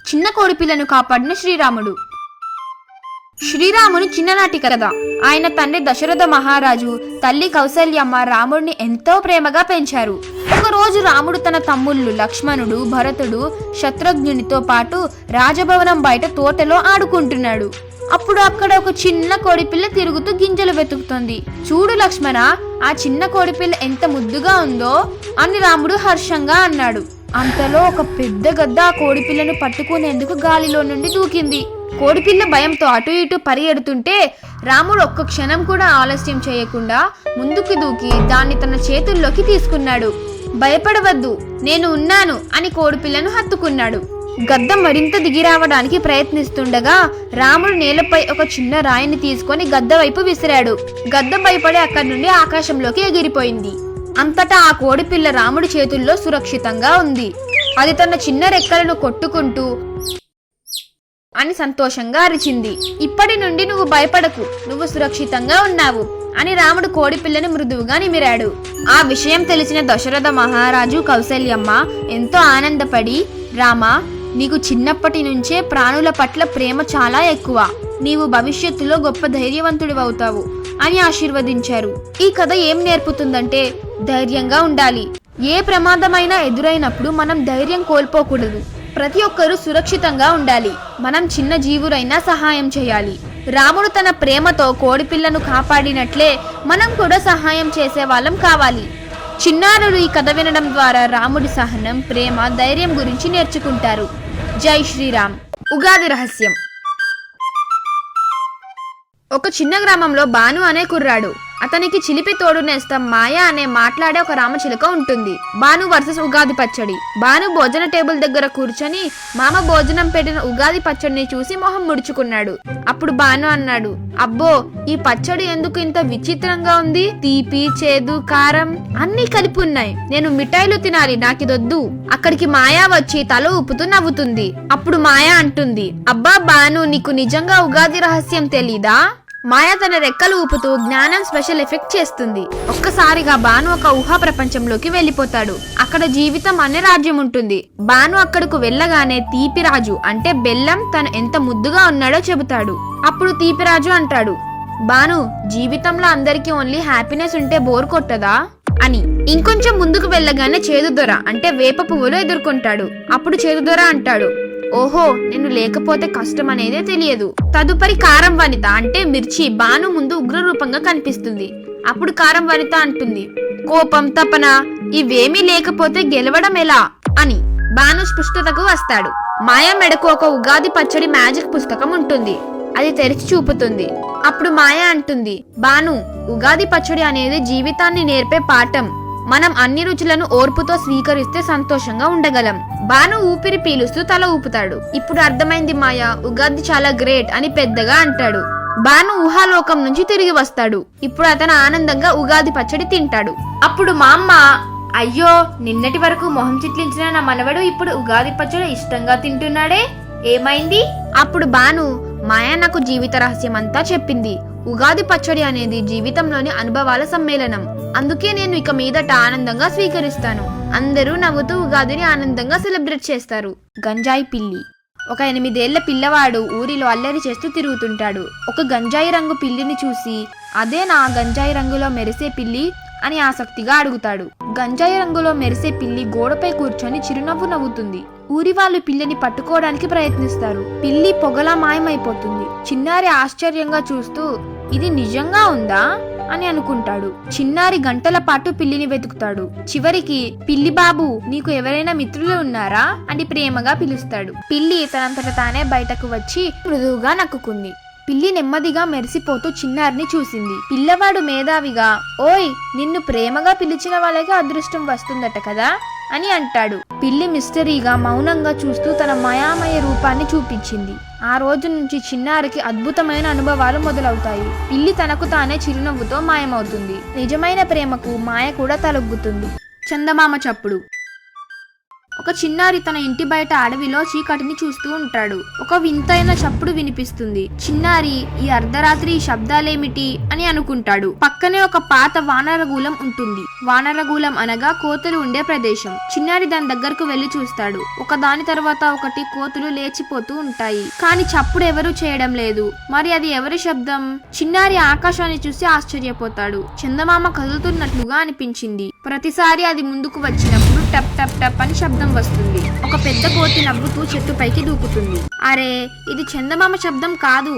చిన్న కోడిపిల్లను కాపాడిన శ్రీరాముడు. శ్రీరాముని చిన్ననాటి కథ. ఆయన తండ్రి దశరథ మహారాజు, తల్లి కౌసల్యమ్మ రాముడిని ఎంతో ప్రేమగా పెంచారు. ఒకరోజు రాముడు తన తమ్ముళ్ళు లక్ష్మణుడు, భరతుడు, శత్రుఘ్నునితో పాటు రాజభవనం బయట తోటలో ఆడుకుంటున్నాడు. అప్పుడు అక్కడ ఒక చిన్న కోడిపిల్ల తిరుగుతూ గింజలు వెతుకుతుంది. చూడు లక్ష్మణ, ఆ చిన్న కోడిపిల్ల ఎంత ముద్దుగా ఉందో అని రాముడు హర్షంగా అన్నాడు. అంతలో ఒక పెద్ద గద్ద ఆ కోడిపిల్లను పట్టుకునేందుకు గాలిలో నుండి దూకింది. కోడిపిల్ల భయంతో అటు ఇటు పరిగెడుతుంటే రాముడు ఒక్క క్షణం కూడా ఆలస్యం చేయకుండా ముందుకు దూకి దాన్ని తన చేతుల్లోకి తీసుకున్నాడు. భయపడవద్దు, నేను ఉన్నాను అని కోడిపిల్లను హత్తుకున్నాడు. గద్ద మరింత దిగిరావడానికి ప్రయత్నిస్తుండగా రాముడు నేలపై ఒక చిన్న రాయిని తీసుకొని గద్ద వైపు విసిరాడు. గద్ద భయపడి అక్కడి నుండి ఆకాశంలోకి ఎగిరిపోయింది. అంతటా ఆ కోడిపిల్ల రాముడి చేతుల్లో సురక్షితంగా ఉంది. అది తన చిన్న రెక్కలను కొట్టుకుంటూ అని సంతోషంగా అరిచింది. ఇప్పటి నుండి నువ్వు భయపడకు, నువ్వు సురక్షితంగా ఉన్నావు అని రాముడు కోడిపిల్లని మృదువుగా నిమిరాడు. ఆ విషయం తెలిసిన దశరథ మహారాజు, కౌసల్యమ్మ ఎంతో ఆనందపడి, రామా, నీకు చిన్నప్పటి నుంచే ప్రాణుల పట్ల ప్రేమ చాలా ఎక్కువ. నీవు భవిష్యత్తులో గొప్ప ధైర్యవంతుడివవుతావు అని ఆశీర్వదించారు. ఈ కథ ఏం నేర్పుతుందంటే ధైర్యంగా ఉండాలి. ఏ ప్రమాదమైనా ఎదురైనప్పుడు మనం ధైర్యం కోల్పోకూడదు. ప్రతి ఒక్కరూ సురక్షితంగా ఉండాలి. మనం చిన్న జీవులైనా సహాయం చేయాలి. రాముడు తన ప్రేమతో కోడిపిల్లను కాపాడినట్లే మనం కూడా సహాయం చేసే వాళ్ళం కావాలి. చిన్నారులు ఈ కథ వినడం ద్వారా రాముడి సహనం, ప్రేమ, ధైర్యం గురించి నేర్చుకుంటారు. జై శ్రీరామ్. ఉగాది రహస్యం. ఒక చిన్న గ్రామంలో బాను అనే కుర్రాడు. అతనికి చిలిపి తోడు నేస్తం మాయ అనే మాట్లాడే ఒక రామచిలుక ఉంటుంది. బాను వర్సెస్ ఉగాది పచ్చడి. బాను భోజన టేబుల్ దగ్గర కూర్చొని మామ భోజనం పెట్టిన ఉగాది పచ్చడిని చూసి మొహం ముడుచుకున్నాడు. అప్పుడు బాను అన్నాడు, అబ్బో, ఈ పచ్చడి ఎందుకు ఇంత విచిత్రంగా ఉంది? తీపి, చేదు, కారం అన్నీ కలిపి ఉన్నాయి. నేను మిఠాయిలు తినాలి, నాకిదొద్దు. అక్కడికి మాయా వచ్చి తల ఊపుతూ నవ్వుతుంది. అప్పుడు మాయా అంటుంది, అబ్బా బాను, నీకు నిజంగా ఉగాది రహస్యం తెలీదా? మాయ తన రెక్కలు ఊపుతూ జ్ఞానం స్పెషల్ ఎఫెక్ట్ చేస్తుంది. ఒక్కసారిగా బాను ఒక ఊహా ప్రపంచంలోకి వెళ్ళిపోతాడు. అక్కడ జీవితం అనే రాజ్యం ఉంటుంది. బాను అక్కడకు వెళ్ళగానే తీపిరాజు అంటే బెల్లం తను ఎంత ముద్దుగా ఉన్నాడో చెబుతాడు. అప్పుడు తీపిరాజు అంటాడు, బాను, జీవితంలో అందరికీ ఓన్లీ హ్యాపీనెస్ ఉంటే బోర్ కొట్టదా అని. ఇంకొంచెం ముందుకు వెళ్ళగానే చేదుదొర అంటే వేప పువ్వులు ఎదుర్కొంటాడు. అప్పుడు చేదుదొర అంటాడు, ఓహో, నేను లేకపోతే కష్టం అనేదే తెలియదు. తదుపరి కారం వనిత అంటే మిర్చి బాను ముందు ఉగ్రరూపంగా కనిపిస్తుంది. అప్పుడు కారం వనిత అంటుంది, కోపం, తపన ఇవేమీ లేకపోతే గెలవడం ఎలా అని. బాను స్పష్టతకు వస్తాడు. మాయ మెడకు ఒక ఉగాది పచ్చడి మ్యాజిక్ పుస్తకం ఉంటుంది. అది తెరిచి చూపుతుంది. అప్పుడు మాయ అంటుంది, బాను, ఉగాది పచ్చడి అనేది జీవితాన్ని నేర్పే పాఠం. మనం అన్ని రుచులను ఓర్పుతో స్వీకరిస్తే సంతోషంగా ఉండగలం. బాను ఊపిరి పీలుస్తూ తల ఊపుతాడు. ఇప్పుడు అర్థమైంది మాయ, ఉగాది చాలా గ్రేట్ అని పెద్దగా అంటాడు. బాను ఊహాలోకం నుంచి తిరిగి వస్తాడు. ఇప్పుడు అతను ఆనందంగా ఉగాది పచ్చడి తింటాడు. అప్పుడు మా అమ్మ, అయ్యో, నిన్నటి వరకు మొహం చిట్లించిన నా మనవడు ఇప్పుడు ఉగాది పచ్చడి ఇష్టంగా తింటున్నాడే, ఏమైంది? అప్పుడు బాను, మాయ నాకు జీవిత రహస్యం అంతా చెప్పింది. ఉగాది పచ్చడి అనేది జీవితంలోని అనుభవాల సమ్మేళనం. అందుకే నేను ఇక మీదట ఆనందంగా స్వీకరిస్తాను. అందరూ నవ్వుతూ ఉగాదిని ఆనందంగా సెలబ్రేట్ చేస్తారు. గంజాయి పిల్లి. ఒక 8 ఏళ్ల పిల్లవాడు ఊరిలో అల్లరి చేస్తూ తిరుగుతుంటాడు. ఒక గంజాయి రంగు పిల్లిని చూసి, అదే నా గంజాయి రంగులో మెరిసే పిల్లి అని ఆసక్తిగా అడుగుతాడు. గంజాయి రంగులో మెరిసే పిల్లి గోడపై కూర్చొని చిరునవ్వు నవ్వుతుంది. ఊరి వాళ్ళు పిల్లిని పట్టుకోవడానికి ప్రయత్నిస్తారు. పిల్లి పొగలా మాయమైపోతుంది. చిన్నారి ఆశ్చర్యంగా చూస్తూ, ఇది నిజంగా ఉందా అని అనుకుంటాడు. చిన్నారి గంటల పాటు పిల్లిని వెతుకుతాడు. చివరికి, పిల్లి బాబు, నీకు ఎవరైనా మిత్రులు ఉన్నారా అని ప్రేమగా పిలుస్తాడు. పిల్లి తనంతట తానే బయటకు వచ్చి మృదువుగా నక్కుకుంది. పిల్లి నెమ్మదిగా మెరిసిపోతూ చిన్నారిని చూసింది. పిల్లవాడు మేధావిగా, ఓయ్, నిన్ను ప్రేమగా పిలిచిన వాళ్ళకి అదృష్టం వస్తుందట కదా అని అంటాడు. పిల్లి మిస్టరీగా మౌనంగా చూస్తూ తన మాయామయ రూపాన్ని చూపించింది. ఆ రోజు నుంచి చిన్నారికి అద్భుతమైన అనుభవాలు మొదలవుతాయి. పిల్లి తనకు తానే చిరునవ్వుతో మాయమవుతుంది. నిజమైన ప్రేమకు మాయ కూడా తలొగ్గుతుంది. చందమామ చప్పుడు. ఒక చిన్నారి తన ఇంటి బయట అడవిలో చీకటిని చూస్తూ ఉంటాడు. ఒక వింతైన చప్పుడు వినిపిస్తుంది. చిన్నారి ఈ అర్ధరాత్రి శబ్దాలేమిటి అని అనుకుంటాడు. పక్కనే ఒక పాత వానరగూలం ఉంటుంది. వానరగూలం అనగా కోతులు ఉండే ప్రదేశం. చిన్నారి దాని దగ్గరకు వెళ్లి చూస్తాడు. ఒక దాని తర్వాత ఒకటి కోతులు లేచిపోతూ ఉంటాయి. కానీ చప్పుడు ఎవరూ చేయడం లేదు. మరి అది ఎవరి శబ్దం? చిన్నారి ఆకాశాన్ని చూసి ఆశ్చర్యపోతాడు. చందమామ కదులుతున్నట్లుగా అనిపించింది. ప్రతిసారి అది ముందుకు వచ్చినప్పుడు టప్ టప్ టప్ అని శబ్దం వస్తుంది. ఒక పెద్ద కోతి నవ్వుతూ చెట్టుపైకి దూకుతుంది. అరే, ఇది చందమామ శబ్దం కాదు,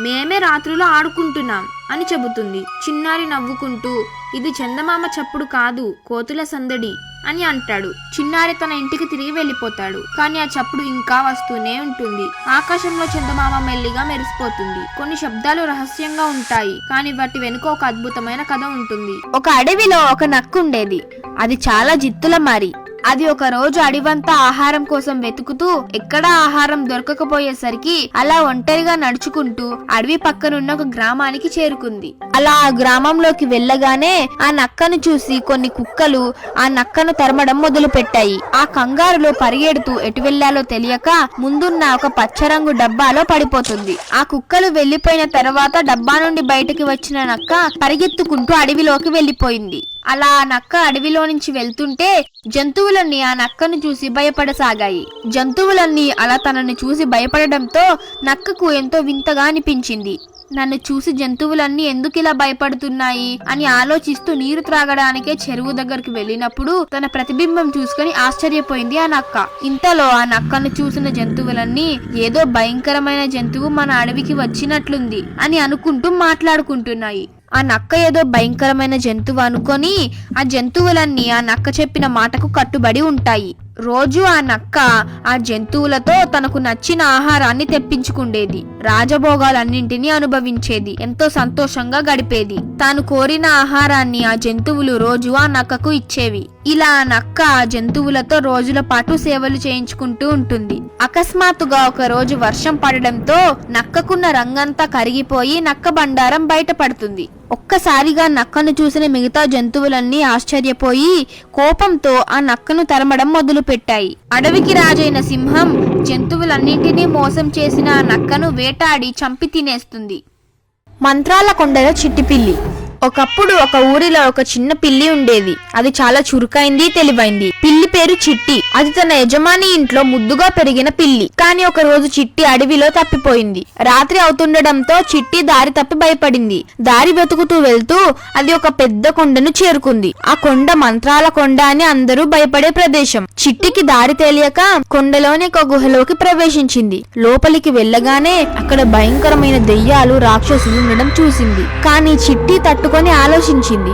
మేమే రాత్రులు ఆడుకుంటున్నాం అని చెబుతుంది. చిన్నారి నవ్వుకుంటూ ఇది చందమామ చప్పుడు కాదు, కోతుల సందడి అని అంటాడు. చిన్నారి తన ఇంటికి తిరిగి వెళ్ళిపోతాడు. కానీ ఆ చప్పుడు ఇంకా వస్తూనే ఉంటుంది. ఆకాశంలో చందమామ మెల్లిగా మెరిసిపోతుంది. కొన్ని శబ్దాలు రహస్యంగా ఉంటాయి, కానీ వాటి వెనుక ఒక అద్భుతమైన కథ ఉంటుంది. ఒక అడవిలో ఒక నక్క ఉండేది. అది చాలా జిత్తుల మారి. అది ఒక రోజు అడివంతా ఆహారం కోసం వెతుకుతూ ఎక్కడా ఆహారం దొరకకపోయేసరికి అలా ఒంటరిగా నడుచుకుంటూ అడవి పక్కనున్న ఒక గ్రామానికి చేరుకుంది. అలా ఆ గ్రామంలోకి వెళ్ళగానే ఆ నక్కను చూసి కొన్ని కుక్కలు ఆ నక్కను తరమడం మొదలు పెట్టాయి. ఆ కంగారులో పరిగెడుతూ ఎటు వెళ్లాలో తెలియక ముందున్న ఒక పచ్చరంగు డబ్బాలో పడిపోతుంది. ఆ కుక్కలు వెళ్లిపోయిన తర్వాత డబ్బా నుండి బయటకి వచ్చిన నక్క పరిగెత్తుకుంటూ అడవిలోకి వెళ్లిపోయింది. అలా ఆ నక్క అడవిలో నుంచి వెళ్తుంటే జంతువులన్నీ ఆ నక్కను చూసి భయపడసాగాయి. జంతువులన్నీ అలా తనని చూసి భయపడడంతో నక్కకు ఎంతో వింతగా అనిపించింది. నన్ను చూసి జంతువులన్నీ ఎందుకిలా భయపడుతున్నాయి అని ఆలోచిస్తూ నీరు త్రాగడానికే చెరువు దగ్గరికి వెళ్ళినప్పుడు తన ప్రతిబింబం చూసుకుని ఆశ్చర్యపోయింది ఆ నక్క. ఇంతలో ఆ నక్కను చూసిన జంతువులన్నీ ఏదో భయంకరమైన జంతువు మన అడవికి వచ్చినట్లుంది అని అనుకుంటూ మాట్లాడుకుంటున్నాయి. ఆ నక్క ఏదో భయంకరమైన జంతువు అనుకొని ఆ జంతువులన్నీ ఆ నక్క చెప్పిన మాటకు కట్టుబడి ఉంటాయి. రోజు ఆ నక్క ఆ జంతువులతో తనకు నచ్చిన ఆహారాన్ని తెప్పించుకుండేది. రాజభోగాలన్నింటినీ అనుభవించేది. ఎంతో సంతోషంగా గడిపేది. తాను కోరిన ఆహారాన్ని ఆ జంతువులు రోజు ఆ నక్కకు ఇచ్చేవి. ఇలా ఆ నక్క ఆ జంతువులతో రోజుల పాటు సేవలు చేయించుకుంటూ ఉంటుంది. అకస్మాత్తుగా ఒక రోజు వర్షం పడడంతో నక్కకున్న రంగంతా కరిగిపోయి నక్క బండారం బయటపడుతుంది. ఒక్కసారిగా నక్కను చూసిన మిగతా జంతువులన్నీ ఆశ్చర్యపోయి కోపంతో ఆ నక్కను తరమడం మొదలు పెట్టాయి. అడవికి రాజైన సింహం జంతువులన్నింటినీ మోసం చేసిన ఆ నక్కను వేటాడి చంపి తినేస్తుంది. మంత్రాల కొండలో చిట్టి పిల్లి. ఒకప్పుడు ఒక ఊరిలో ఒక చిన్న పిల్లి ఉండేది. అది చాలా చురుకైంది, తెలివైంది. పిల్లి పేరు చిట్టి. అది తన యజమాని ఇంట్లో ముద్దుగా పెరిగిన పిల్లి. కానీ ఒక రోజు చిట్టి అడవిలో తప్పిపోయింది. రాత్రి అవుతుండడంతో చిట్టి దారి తప్పి భయపడింది. దారి వెతుకుతూ వెళ్తూ అది ఒక పెద్ద కొండను చేరుకుంది. ఆ కొండ మంత్రాల కొండ అని అందరూ భయపడే ప్రదేశం. చిట్టికి దారి తెలియక కొండలోని ఒక గుహలోకి ప్రవేశించింది. లోపలికి వెళ్ళగానే అక్కడ భయంకరమైన దెయ్యాలు, రాక్షసులు ఉండడం చూసింది. కానీ చిట్టి తట్టుకొని ఆలోచించింది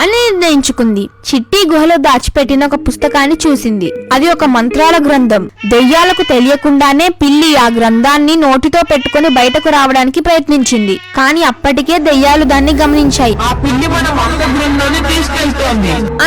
అని నిర్ణయించుకుంది. చిట్టి గుహలో దాచిపెట్టిన ఒక పుస్తకాన్ని చూసింది. అది ఒక మంత్రాల గ్రంథం. దెయ్యాలకు తెలియకుండానే పిల్లి ఆ గ్రంథాన్ని నోటితో పెట్టుకుని బయటకు రావడానికి ప్రయత్నించింది. కానీ అప్పటికే దెయ్యాలు దాన్ని గమనించాయి.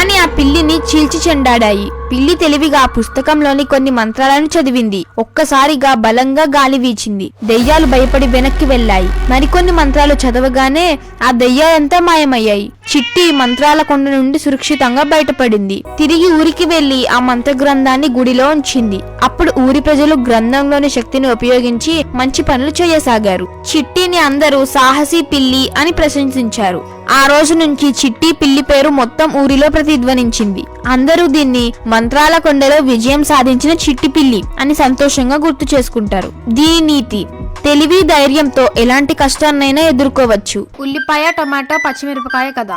అని ఆ పిల్లిని చీల్చి చెండాడాయి. పిల్లి తెలివిగా ఆ పుస్తకంలోని కొన్ని మంత్రాలను చదివింది. ఒక్కసారిగా బలంగా గాలి వీచింది. దెయ్యాలు భయపడి వెనక్కి వెళ్లాయి. మరికొన్ని మంత్రాలు చదవగానే ఆ దెయ్యాలంతా మాయమయ్యాయి. చిట్టి మంత్రాల కొండ నుండి సురక్షితంగా బయటపడింది. తిరిగి ఊరికి వెళ్లి ఆ మంత్ర గ్రంథాన్ని గుడిలో ఉంచింది. అప్పుడు ఊరి ప్రజలు గ్రంథంలోని శక్తిని ఉపయోగించి మంచి పనులు చేయసాగారు. చిట్టిని అందరూ సాహసి పిల్లి అని ప్రశంసించారు. ఆ రోజు నుంచి చిట్టి పిల్లి పేరు మొత్తం ఊరిలో ప్రతిధ్వనించింది. అందరూ దీన్ని మంత్రాల కొండలో విజయం సాధించిన చిట్టి పిల్లి అని సంతోషంగా గుర్తు చేసుకుంటారు. దీని నీతి: తెలివి, ధైర్యంతో ఎలాంటి కష్టాన్నైనా ఎదుర్కోవచ్చు. ఉల్లిపాయ, టమాటో, పచ్చిమిరపకాయ కథ.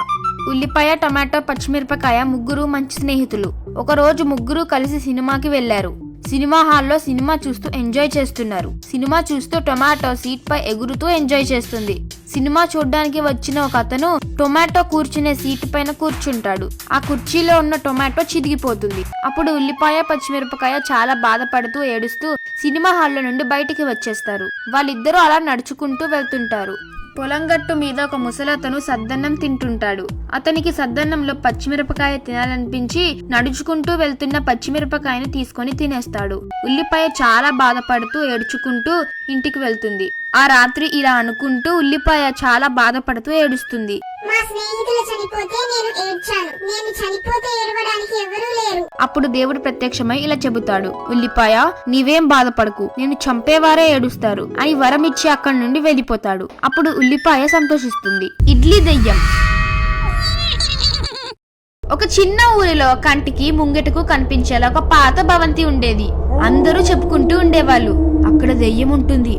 ఉల్లిపాయ, టమాటో, పచ్చిమిరపకాయ ముగ్గురు మంచి స్నేహితులు. ఒక రోజు ముగ్గురు కలిసి సినిమాకి వెళ్లారు. సినిమా హాల్లో సినిమా చూస్తూ ఎంజాయ్ చేస్తున్నారు. సినిమా చూస్తూ టొమాటో సీట్ పై ఎగురుతూ ఎంజాయ్ చేస్తుంది. సినిమా చూడ్డానికి వచ్చిన ఒక అతను టొమాటో కూర్చునే సీటు పైన కూర్చుంటాడు. ఆ కుర్చీలో ఉన్న టొమాటో చిదిగిపోతుంది. అప్పుడు ఉల్లిపాయ, పచ్చిమిరపకాయ చాలా బాధపడుతూ ఏడుస్తూ సినిమా హాల్లో నుండి బయటికి వచ్చేస్తారు. వాళ్ళిద్దరూ అలా నడుచుకుంటూ వెళ్తుంటారు. పొలం గట్టు మీద ఒక ముసలతను సద్దన్నం తింటుంటాడు. అతనికి సద్దన్నంలో పచ్చిమిరపకాయ తినాలనిపించి నడుచుకుంటూ వెళ్తున్న పచ్చిమిరపకాయను తీసుకొని తినేస్తాడు. ఉల్లిపాయ చాలా బాధపడుతూ ఏడ్చుకుంటూ ఇంటికి వెళ్తుంది. ఆ రాత్రి ఇలా అనుకుంటూ ఉల్లిపాయ చాలా బాధపడుతూ ఏడుస్తుంది. మా స్నేహితులు చనిపోతే నేను ఏడ్చాను. నేను చనిపోతే ఏడవడానికి ఎవరూ లేరు. అప్పుడు దేవుడు ప్రత్యక్షమై ఇలా చెబుతాడు, ఉల్లిపాయ నీవేం బాధపడకు, నేను చంపేవారే ఏడుస్తారు అని వరం ఇచ్చి అక్కడి నుండి వెళ్ళిపోతాడు. అప్పుడు ఉల్లిపాయ సంతోషిస్తుంది. ఇడ్లీ దెయ్యం. ఒక చిన్న ఊరిలో కంటికి ముంగెటకు కనిపించేలా ఒక పాత భవంతి ఉండేది. అందరూ చెప్పుకుంటూ ఉండేవాళ్ళు, అక్కడ దెయ్యం ఉంటుంది,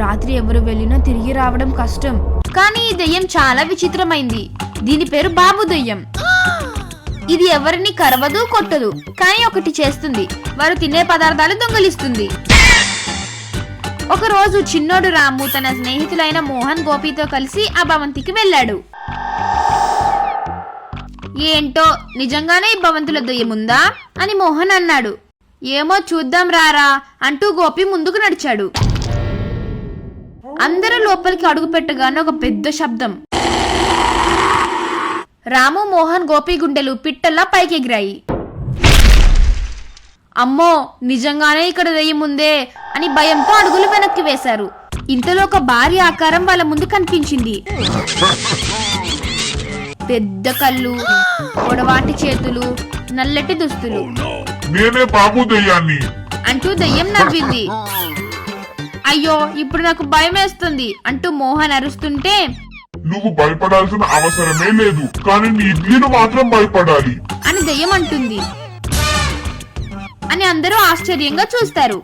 రాత్రి ఎవరు వెళ్ళినా తిరిగి రావడం కష్టం. కానీ ఈ దెయ్యం చాలా విచిత్రమైంది. దీని పేరు బాబు దెయ్యం. ఇది ఎవరిని కరవదు, కొట్టదు, కానీ ఒకటి చేస్తుంది, వారు తినే పదార్థాలు దొంగలిస్తుంది. ఒకరోజు చిన్నోడు రాము తన స్నేహితులైన మోహన్, గోపితో కలిసి ఆ భవంతికి వెళ్ళాడు. ఏంటో నిజంగానే ఈ భవంతిలో దెయ్యముందా అని మోహన్ అన్నాడు. ఏమో చూద్దాం రారా అంటూ గోపి ముందుకు నడిచాడు. అందరూ లోపలికి అడుగు పెట్టగానే ఒక పెద్ద శబ్దం. రాము, మోహన్, గోపి గుండెలు పిట్టల్లా పైకెగిరాయి. అమ్మో నిజంగానే ఇక్కడ దెయ్యం ఉందే అని భయంతో అడుగులు వెనక్కి వేశారు. ఇంతలో ఒక భారీ ఆకారం వాళ్ళ ముందు కనిపించింది. పెద్ద కళ్ళు, పొడవాటి చేతులు, నల్లటి దుస్తులు. నేనే బాబు దెయ్యాన్ని అంటూ దెయ్యం నవ్వింది. అయ్యో ఇప్పుడు నాకు భయం వేస్తుంది అంటూ మోహన్ అరుస్తుంటే, నువ్వు భయపడాల్సిన అవసరమే లేదు, కానీ నీ ఇడ్లీలు మాత్రం భయపడాలి అని దెయ్యం అంటుంది. అని అందరూ ఆశ్చర్యంగా చూస్తారు.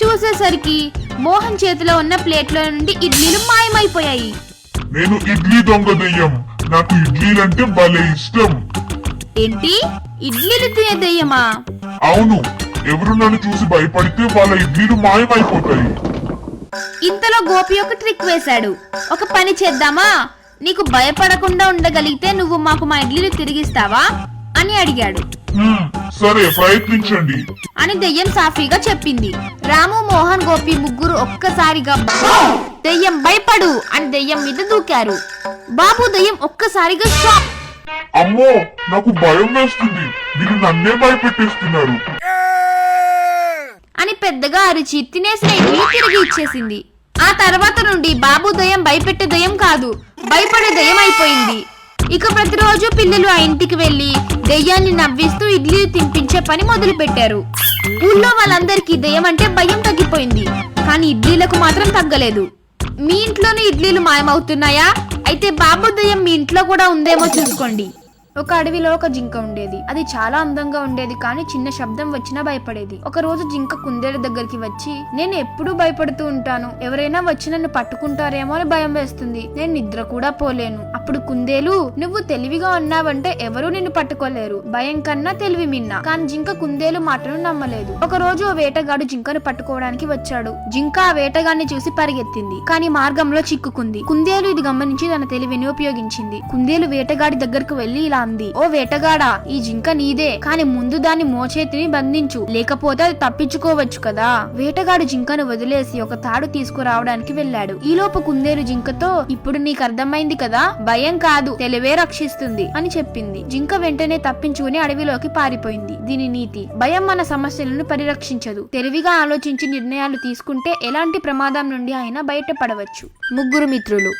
చూసేసరికి మోహన్ చేతిలో ఉన్న ప్లేట్లో నుండి ఇడ్లీలు మాయమైపోయాయి. నేను ఇడ్లీ దొంగ దెయ్యం, నాకు ఇడ్లీలంటే భలే ఇష్టం. ఏంటి, ఇడ్లీలు తినే దెయ్యమా? అవును, ఎవరు నన్ను చూసి భయపడితే వాళ్ళ ఇడ్లీలు మాయమైపోతాయి. ఇంతలో గోపి ఒక ట్రిక్ వేశాడు. ఒక పని చేద్దామా, నీకు భయపడకుండా ఉండగలిగితే నువ్వు మాకు మా ఇడ్లీలు తిరిగిస్తావా అని అడిగాడు. సరే ప్రయత్నించండి అని దెయ్యం సాఫీగా చెప్పింది. రాము, మోహన్, గోపి ముగ్గురు ఒక్కసారిగా దెయ్యం భయపడు అని దెయ్యం మీద దూకారు. బాబు దెయ్యం ఒక్కసారిగా షాక్. అమ్మో నాకు భయం వేస్తుంది, వీళ్ళు నన్నే భయపెట్టేస్తున్నారు అని పెద్దగా అరిచి తినేసిన ఇడ్లీ తిరిగి ఇచ్చేసింది. ఆ తర్వాత నుండి బాబు దెయ్యం భయపెట్టే దెయ్యం కాదు, భయపడే దెయ్యం అయిపోయింది. ఇక ప్రతిరోజు పిల్లలు ఆ ఇంటికి వెళ్లి దెయ్యాన్ని నవ్విస్తూ ఇడ్లీలు తినిపించే పని మొదలు పెట్టారు. ఊళ్ళో వాళ్ళందరికీ దెయ్యం అంటే భయం తగ్గిపోయింది, కానీ ఇడ్లీలకు మాత్రం తగ్గలేదు. మీ ఇంట్లోనే ఇడ్లీలు మాయమవుతున్నాయా? అయితే బాబు దెయ్యం మీ ఇంట్లో కూడా ఉందేమో చూసుకోండి. ఒక అడవిలో ఒక జింక ఉండేది. అది చాలా అందంగా ఉండేది, కానీ చిన్న శబ్దం వచ్చినా భయపడేది. ఒక రోజు జింక కుందేలు దగ్గరికి వచ్చి, నేను ఎప్పుడూ భయపడుతూ ఉంటాను, ఎవరైనా వచ్చి నన్ను పట్టుకుంటారేమో అని భయం వేస్తుంది, నేను నిద్ర కూడా పోలేను. అప్పుడు కుందేలు, నువ్వు తెలివిగా ఉన్నావంటే ఎవరూ నిన్ను పట్టుకోలేరు, భయం కన్నా తెలివి మిన్నా. కానీ జింక కుందేలు మాటను నమ్మలేదు. ఒక రోజు ఓ వేటగాడు జింకను పట్టుకోవడానికి వచ్చాడు. జింక ఆ వేటగాన్ని చూసి పరిగెత్తింది, కానీ మార్గంలో చిక్కుకుంది. కుందేలు ఇది గమనించి తన తెలివిని ఉపయోగించింది. కుందేలు వేటగాడి దగ్గరకు వెళ్లి ఇలా అంది, ఓ వేటగాడా, ఈ జింక నీదే, కానీ ముందు దాన్ని మోచేతిని బంధించు, లేకపోతే అది తప్పించుకోవచ్చు కదా. వేటగాడు జింకను వదిలేసి ఒక తాడు తీసుకురావడానికి వెళ్ళాడు. ఈలోపు కుందేలు జింకతో, ఇప్పుడు నీకు అర్థమైంది కదా, భయం కాదు తెలివే రక్షిస్తుంది అని చెప్పింది. జింక వెంటనే తప్పించుకుని అడవిలోకి పారిపోయింది. దీని నీతి, భయం మన సమస్యలను పరిరక్షించదు, తెలివిగా ఆలోచించి నిర్ణయాలు తీసుకుంటే ఎలాంటి ప్రమాదం నుండి అయినా బయటపడవచ్చు. ముగ్గురు మిత్రులు.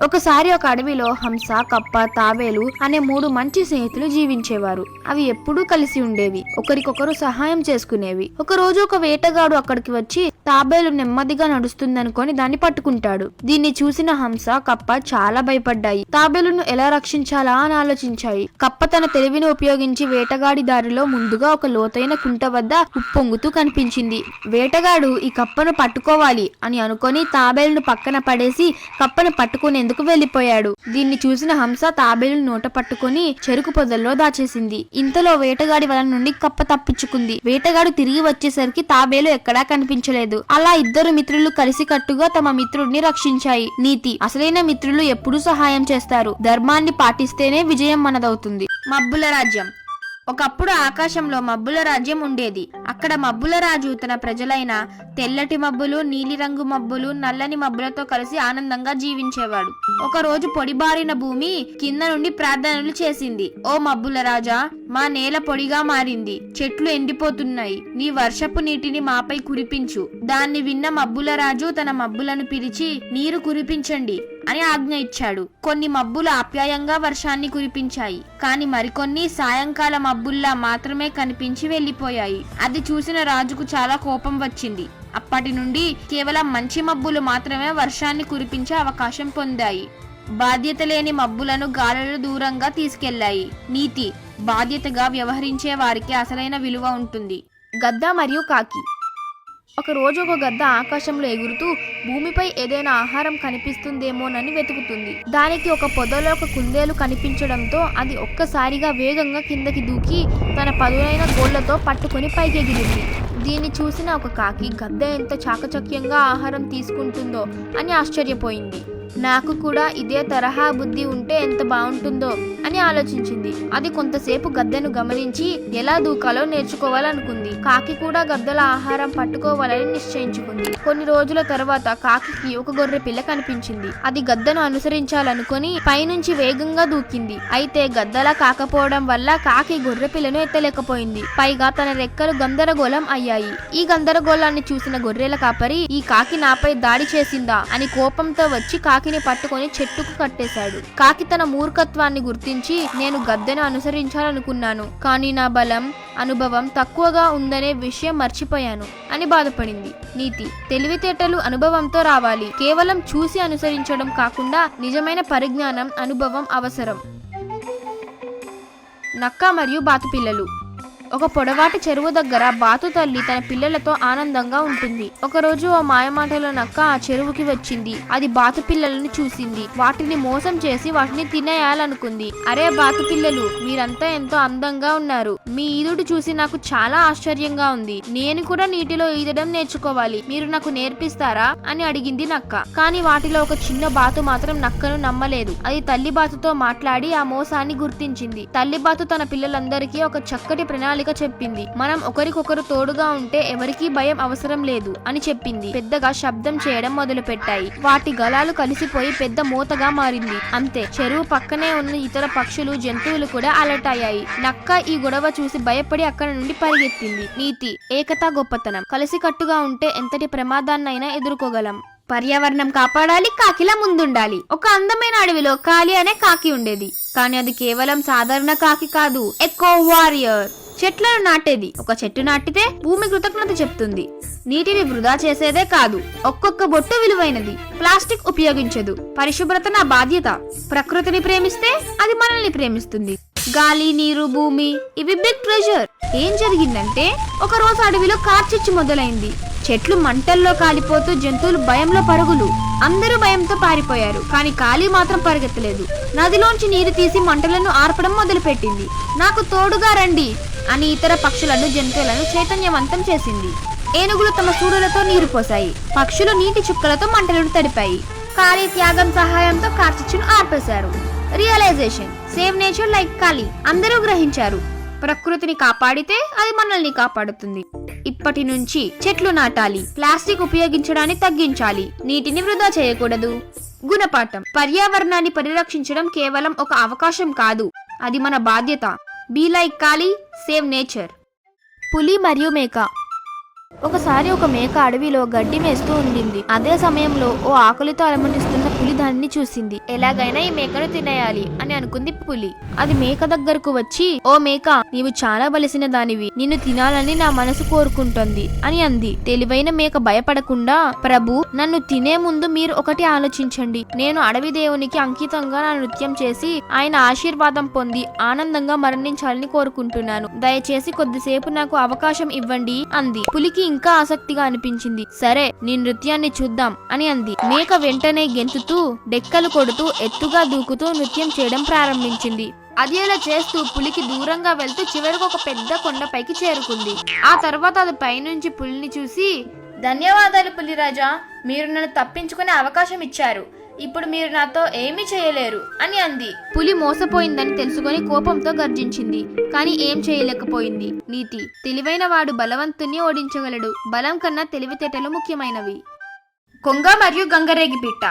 ఒకసారి ఒక అడవిలో హంస, కప్ప, తాబేలు అనే 3 మంచి స్నేహితులు జీవించేవారు. అవి ఎప్పుడూ కలిసి ఉండేవి, ఒకరికొకరు సహాయం చేసుకునేవి. ఒక రోజు ఒక వేటగాడు అక్కడికి వచ్చి తాబేలు నెమ్మదిగా నడుస్తుందనుకొని దాన్ని పట్టుకుంటాడు. దీన్ని చూసిన హంస, కప్ప చాలా భయపడ్డాయి. తాబేలును ఎలా రక్షించాలా అని ఆలోచించాయి. కప్ప తన తెలివిని ఉపయోగించి వేటగాడి దారిలో ముందుగా ఒక లోతైన కుంట వద్ద ఉప్పొంగుతూ కనిపించింది. వేటగాడు ఈ కప్పను పట్టుకోవాలి అని అనుకొని తాబేలును పక్కన పడేసి కప్పను పట్టుకునేందుకు వెళ్లిపోయాడు. దీన్ని చూసిన హంస తాబేలును నోట పట్టుకుని చెరుకు పొదల్లో దాచేసింది. ఇంతలో వేటగాడి వల నుండి కప్ప తప్పించుకుంది. వేటగాడు తిరిగి వచ్చేసరికి తాబేలు ఎక్కడా కనిపించలేదు. అలా ఇద్దరు మిత్రులు కలిసికట్టుగా తమ మిత్రుడిని రక్షించాయి. నీతి, అసలైన మిత్రులు ఎప్పుడూ సహాయం చేస్తారు, ధర్మాన్ని పాటిస్తేనే విజయం మనదవుతుంది. మబ్బుల రాజ్యం. ఒకప్పుడు ఆకాశంలో మబ్బుల రాజ్యం ఉండేది. అక్కడ మబ్బుల రాజు తన ప్రజలైన తెల్లటి మబ్బులు, నీలిరంగు మబ్బులు, నల్లని మబ్బులతో కలిసి ఆనందంగా జీవించేవాడు. ఒక రోజు పొడిబారిన భూమి కింద నుండి ప్రార్థనలు చేసింది. ఓ మబ్బుల రాజా, మా నేల పొడిగా మారింది, చెట్లు ఎండిపోతున్నాయి, నీ వర్షపు నీటిని మాపై కురిపించు. దాన్ని విన్న మబ్బుల రాజు తన మబ్బులను పిలిచి, నీరు కురిపించండి అని ఆజ్ఞ ఇచ్చాడు. కొన్ని మబ్బులు ఆప్యాయంగా వర్షాన్ని కురిపించాయి. కాని మరికొన్ని సాయంకాల మబ్బుల్లా మాత్రమే కనిపించి వెళ్లిపోయాయి. అది చూసిన రాజుకు చాలా కోపం వచ్చింది. అప్పటి నుండి కేవలం మంచి మబ్బులు మాత్రమే వర్షాన్ని కురిపించే అవకాశం పొందాయి. బాధ్యత లేని మబ్బులను గాలులు దూరంగా తీసుకెళ్లాయి. నీతి: బాధ్యతగా వ్యవహరించే వారికి అసలైన విలువ ఉంటుంది. గద్ద మరియు కాకి. ఒక రోజు ఒక గద్ద ఆకాశంలో ఎగురుతూ భూమిపై ఏదైనా ఆహారం కనిపిస్తుందేమోనని వెతుకుతుంది. దానికి ఒక పొదలో ఒక కుందేలు కనిపించడంతో అది ఒక్కసారిగా వేగంగా కిందకి దూకి తన పదునైన గోళ్లతో పట్టుకుని పైకి ఎగిరింది. దీన్ని చూసిన ఒక కాకి గద్ద ఎంత చాకచక్యంగా ఆహారం తీసుకుంటుందో అని ఆశ్చర్యపోయింది. నాకు కూడా ఇదే తరహా బుద్ధి ఉంటే ఎంత బాగుంటుందో అని ఆలోచించింది. అది కొంతసేపు గద్దెను గమనించి ఎలా దూకాలో నేర్చుకోవాలనుకుంది. కాకి కూడా గద్దల ఆహారం పట్టుకోవాలని నిశ్చయించుకుంది. కొన్ని రోజుల తర్వాత కాకికి ఒక గొర్రె పిల్ల కనిపించింది. అది గద్దను అనుసరించాలనుకుని పైనుంచి వేగంగా దూకింది. అయితే గద్దలా కాకపోవడం వల్ల కాకి గొర్రె పిల్లను ఎత్తలేకపోయింది. పైగా తన రెక్కలు గందరగోళం అయ్యాయి. ఈ గందరగోళాన్ని చూసిన గొర్రెల కాపరి ఈ కాకి నాపై దాడి చేసిందా అని కోపంతో వచ్చి కాకిని పట్టుకొని చెట్టుకు కట్టేశాడు. కాకి తన మూర్ఖత్వాన్ని గుర్తించి నేను గద్దెను అనుసరించాలనుకున్నాను, కానీ నా బలం, అనుభవం తక్కువగా ఉందనే విషయం మర్చిపోయాను అని బాధపడింది. నీతి: తెలివితేటలు అనుభవంతో రావాలి. కేవలం చూసి అనుసరించడం కాకుండా నిజమైన పరిజ్ఞానం, అనుభవం అవసరం. నక్క మరియు బాతుపిల్లలు. ఒక పొడవాటి చెరువు దగ్గర బాతు తల్లి తన పిల్లలతో ఆనందంగా ఉంటుంది. ఒకరోజు ఓ మాయమాటల నక్క ఆ చెరువుకి వచ్చింది. అది బాతు పిల్లలను చూసింది. వాటిని మోసం చేసి వాటిని తినేయాలనుకుంది. అరే బాతు పిల్లలు, మీరంతా ఎంతో అందంగా ఉన్నారు. మీ ఈదుడు చూసి నాకు చాలా ఆశ్చర్యంగా ఉంది. నేను కూడా నీటిలో ఈదడం నేర్చుకోవాలి. మీరు నాకు నేర్పిస్తారా అని అడిగింది నక్క. కానీ వాటిలో ఒక చిన్న బాతు మాత్రం నక్కను నమ్మలేదు. అది తల్లి బాతుతో మాట్లాడి ఆ మోసాన్ని గుర్తించింది. తల్లి బాతు తన పిల్లలందరికీ ఒక చక్కటి ప్రణాళిక చెప్పింది. మనం ఒకరికొకరు తోడుగా ఉంటే ఎవరికీ భయం అవసరం లేదు అని చెప్పింది. పెద్దగా శబ్దం చేయడం మొదలు పెట్టాయి. వాటి గలాలు కలిసిపోయి పెద్ద మోతగా మారింది. అంతే, చెరువు పక్కనే ఉన్న ఇతర పక్షులు, జంతువులు కూడా అలర్ట్ అయ్యాయి. నక్క ఈ గొడవ చూసి భయపడి అక్కడి నుండి పరిగెత్తింది. నీతి: ఏకతా గొప్పతనం. కలిసికట్టుగా ఉంటే ఎంతటి ప్రమాదాన్నైనా ఎదుర్కోగలం. పర్యావరణం కాపాడాలి, కాకిలా ముందుండాలి. ఒక అందమైన అడవిలో కాలి అనే కాకి ఉండేది. కానీ అది కేవలం సాధారణ కాకి కాదు, ఎకో వారియర్. చెట్లను నాటేది. ఒక చెట్టు నాటితే భూమి కృతజ్ఞత చెప్తుంది. నీటిని వృధా చేసేదే కాదు, ఒక్కొక్క బొట్టు విలువైనది. ప్లాస్టిక్ ఉపయోగించదు. పరిశుభ్రత నా బాధ్యత. ప్రకృతిని ప్రేమిస్తే అది మనల్ని ప్రేమిస్తుంది. గాలి, నీరు, భూమి ఇవి బిగ్ ట్రెజర్. ఏం జరిగిందంటే ఒక రోజు అడవిలో కార్చిచ్చు మొదలైంది. చెట్లు మంటల్లో కాలిపోతూ, జంతువులు భయంలో పరుగులు. అందరూ భయంతో పారిపోయారు. కానీ కాలి మాత్రం పరిగెత్తలేదు. నదిలోంచి నీరు తీసి మంటలను ఆర్పడం మొదలుపెట్టింది. నాకు తోడుగా రండి అని ఇతర పక్షులను, జంతువులను చైతన్యవంతం చేసింది. ఏనుగులు తమ సూడులతో నీరు పోసాయి. పక్షులు నీటి చుక్కలతో మంటలను తడిపాయి. కాలి త్యాగం సహాయంతో కార్చిచ్చును ఆర్పేశారు. రియలైజేషన్: సేవ్ నేచర్ లైక్ కాలి. అందరూ గ్రహించారు, ప్రకృతిని కాపాడితే అది మనల్ని కాపాడుతుంది. ఇప్పటి నుంచి చెట్లు నాటాలి, ప్లాస్టిక్ ఉపయోగించడాన్ని తగ్గించాలి, నీటిని వృధా చేయకూడదు. గుణపాఠం: పర్యావరణాన్ని పరిరక్షించడం కేవలం ఒక అవకాశం కాదు, అది మన బాధ్యత. Be like Kali, save nature. పులి మరియు మేక. ఒకసారి ఒక మేక అడవిలో గడ్డి మేస్తూ ఉండింది. అదే సమయంలో ఓ ఆకలితో అలమటిస్తున్న పులి దానిని చూసింది. ఎలాగైనా ఈ మేకను తినేయాలి అని అనుకుంది పులి. అది మేక దగ్గరకు వచ్చి, ఓ మేక, నీవు చాలా బలిసిన దానివి, నిన్ను తినాలని నా మనసు కోరుకుంటోంది అని అంది. తెలివైన మేక భయపడకుండా, ప్రభు, నన్ను తినే ముందు మీరు ఒకటి ఆలోచించండి. నేను అడవి దేవునికి అంకితంగా నా నృత్యం చేసి ఆయన ఆశీర్వాదం పొంది ఆనందంగా మరణించాలని కోరుకుంటున్నాను. దయచేసి కొద్దిసేపు నాకు అవకాశం ఇవ్వండి అంది. పులికి ఇంకా ఆసక్తిగా అనిపించింది. సరే, నీ నృత్యాన్ని చూద్దాం అని అంది. మేక వెంటనే గెంతుతూ, డెక్కలు కొడుతూ, ఎత్తుగా దూకుతూ నృత్యం చేయడం ప్రారంభించింది. అది అలా చేస్తూ పులికి దూరంగా వెళ్తూ చివరికి ఒక పెద్ద కొండపైకి చేరుకుంది. ఆ తర్వాత అది పైనుంచి పులిని చూసి, ధన్యవాదాలు పులిరాజా, మీరు నన్ను తప్పించుకునే అవకాశం ఇచ్చారు. ఇప్పుడు మీరు నాతో ఏమీ చేయలేరు అని అంది. పులి మోసపోయిందని తెలుసుకొని కోపంతో గర్జించింది. కానీ ఏం చేయలేకపోయింది. నీతి: తెలివైన వాడు బలవంతుని ఓడించగలడు. బలం కన్నా తెలివితేటలు ముఖ్యమైనవి. కొంగ మరియు గంగరేగి పిట్ట.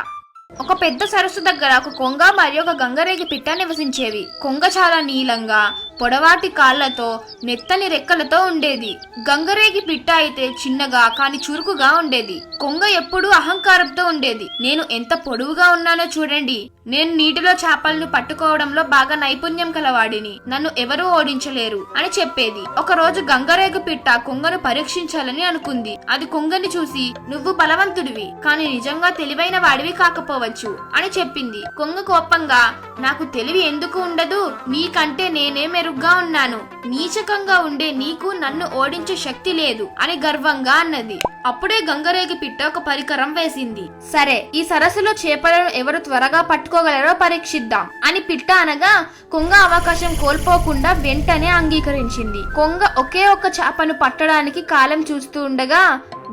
ఒక పెద్ద సరస్సు దగ్గర ఒక కొంగ మరియు ఒక గంగరేగి పిట్ట నివసించేవి. కొంగ చాలా నీలంగా, పొడవాటి కాళ్లతో మెత్తని రెక్కలతో ఉండేది. గంగరేగి పిట్ట అయితే చిన్నగా కాని చురుకుగా ఉండేది. కొంగ ఎప్పుడూ అహంకారంతో ఉండేది. నేను ఎంత పొడవుగా ఉన్నానో చూడండి, నేను నీటిలో చేపలను పట్టుకోవడంలో బాగా నైపుణ్యం కలవాడిని, నన్ను ఎవరూ ఓడించలేరు అని చెప్పేది. ఒక రోజు గంగరేగు పిట్ట కొంగను పరీక్షించాలని అనుకుంది. అది కొంగని చూసి, నువ్వు బలవంతుడివి కానీ నిజంగా తెలివైన వాడివి కాకపోవచ్చు అని చెప్పింది. కొంగ కోపంగా, నాకు తెలివి ఎందుకు ఉండదు, నీకంటే నేనే మెరుగ్గా ఉన్నాను, నీచకంగా ఉండే నీకు నన్ను ఓడించే శక్తి లేదు అని గర్వంగా అన్నది. అప్పుడే గంగరేగి పిట్ట ఒక పరికరం వేసింది. సరే, ఈ సరస్సులో చేపలను ఎవరు త్వరగా పట్టుకోగలరో పరీక్షిద్దాం అని పిట్ట అనగా కొంగ అవకాశం కోల్పోకుండా వెంటనే అంగీకరించింది. కొంగ ఒకే ఒక్క చేపను పట్టడానికి కాలం చూస్తూ ఉండగా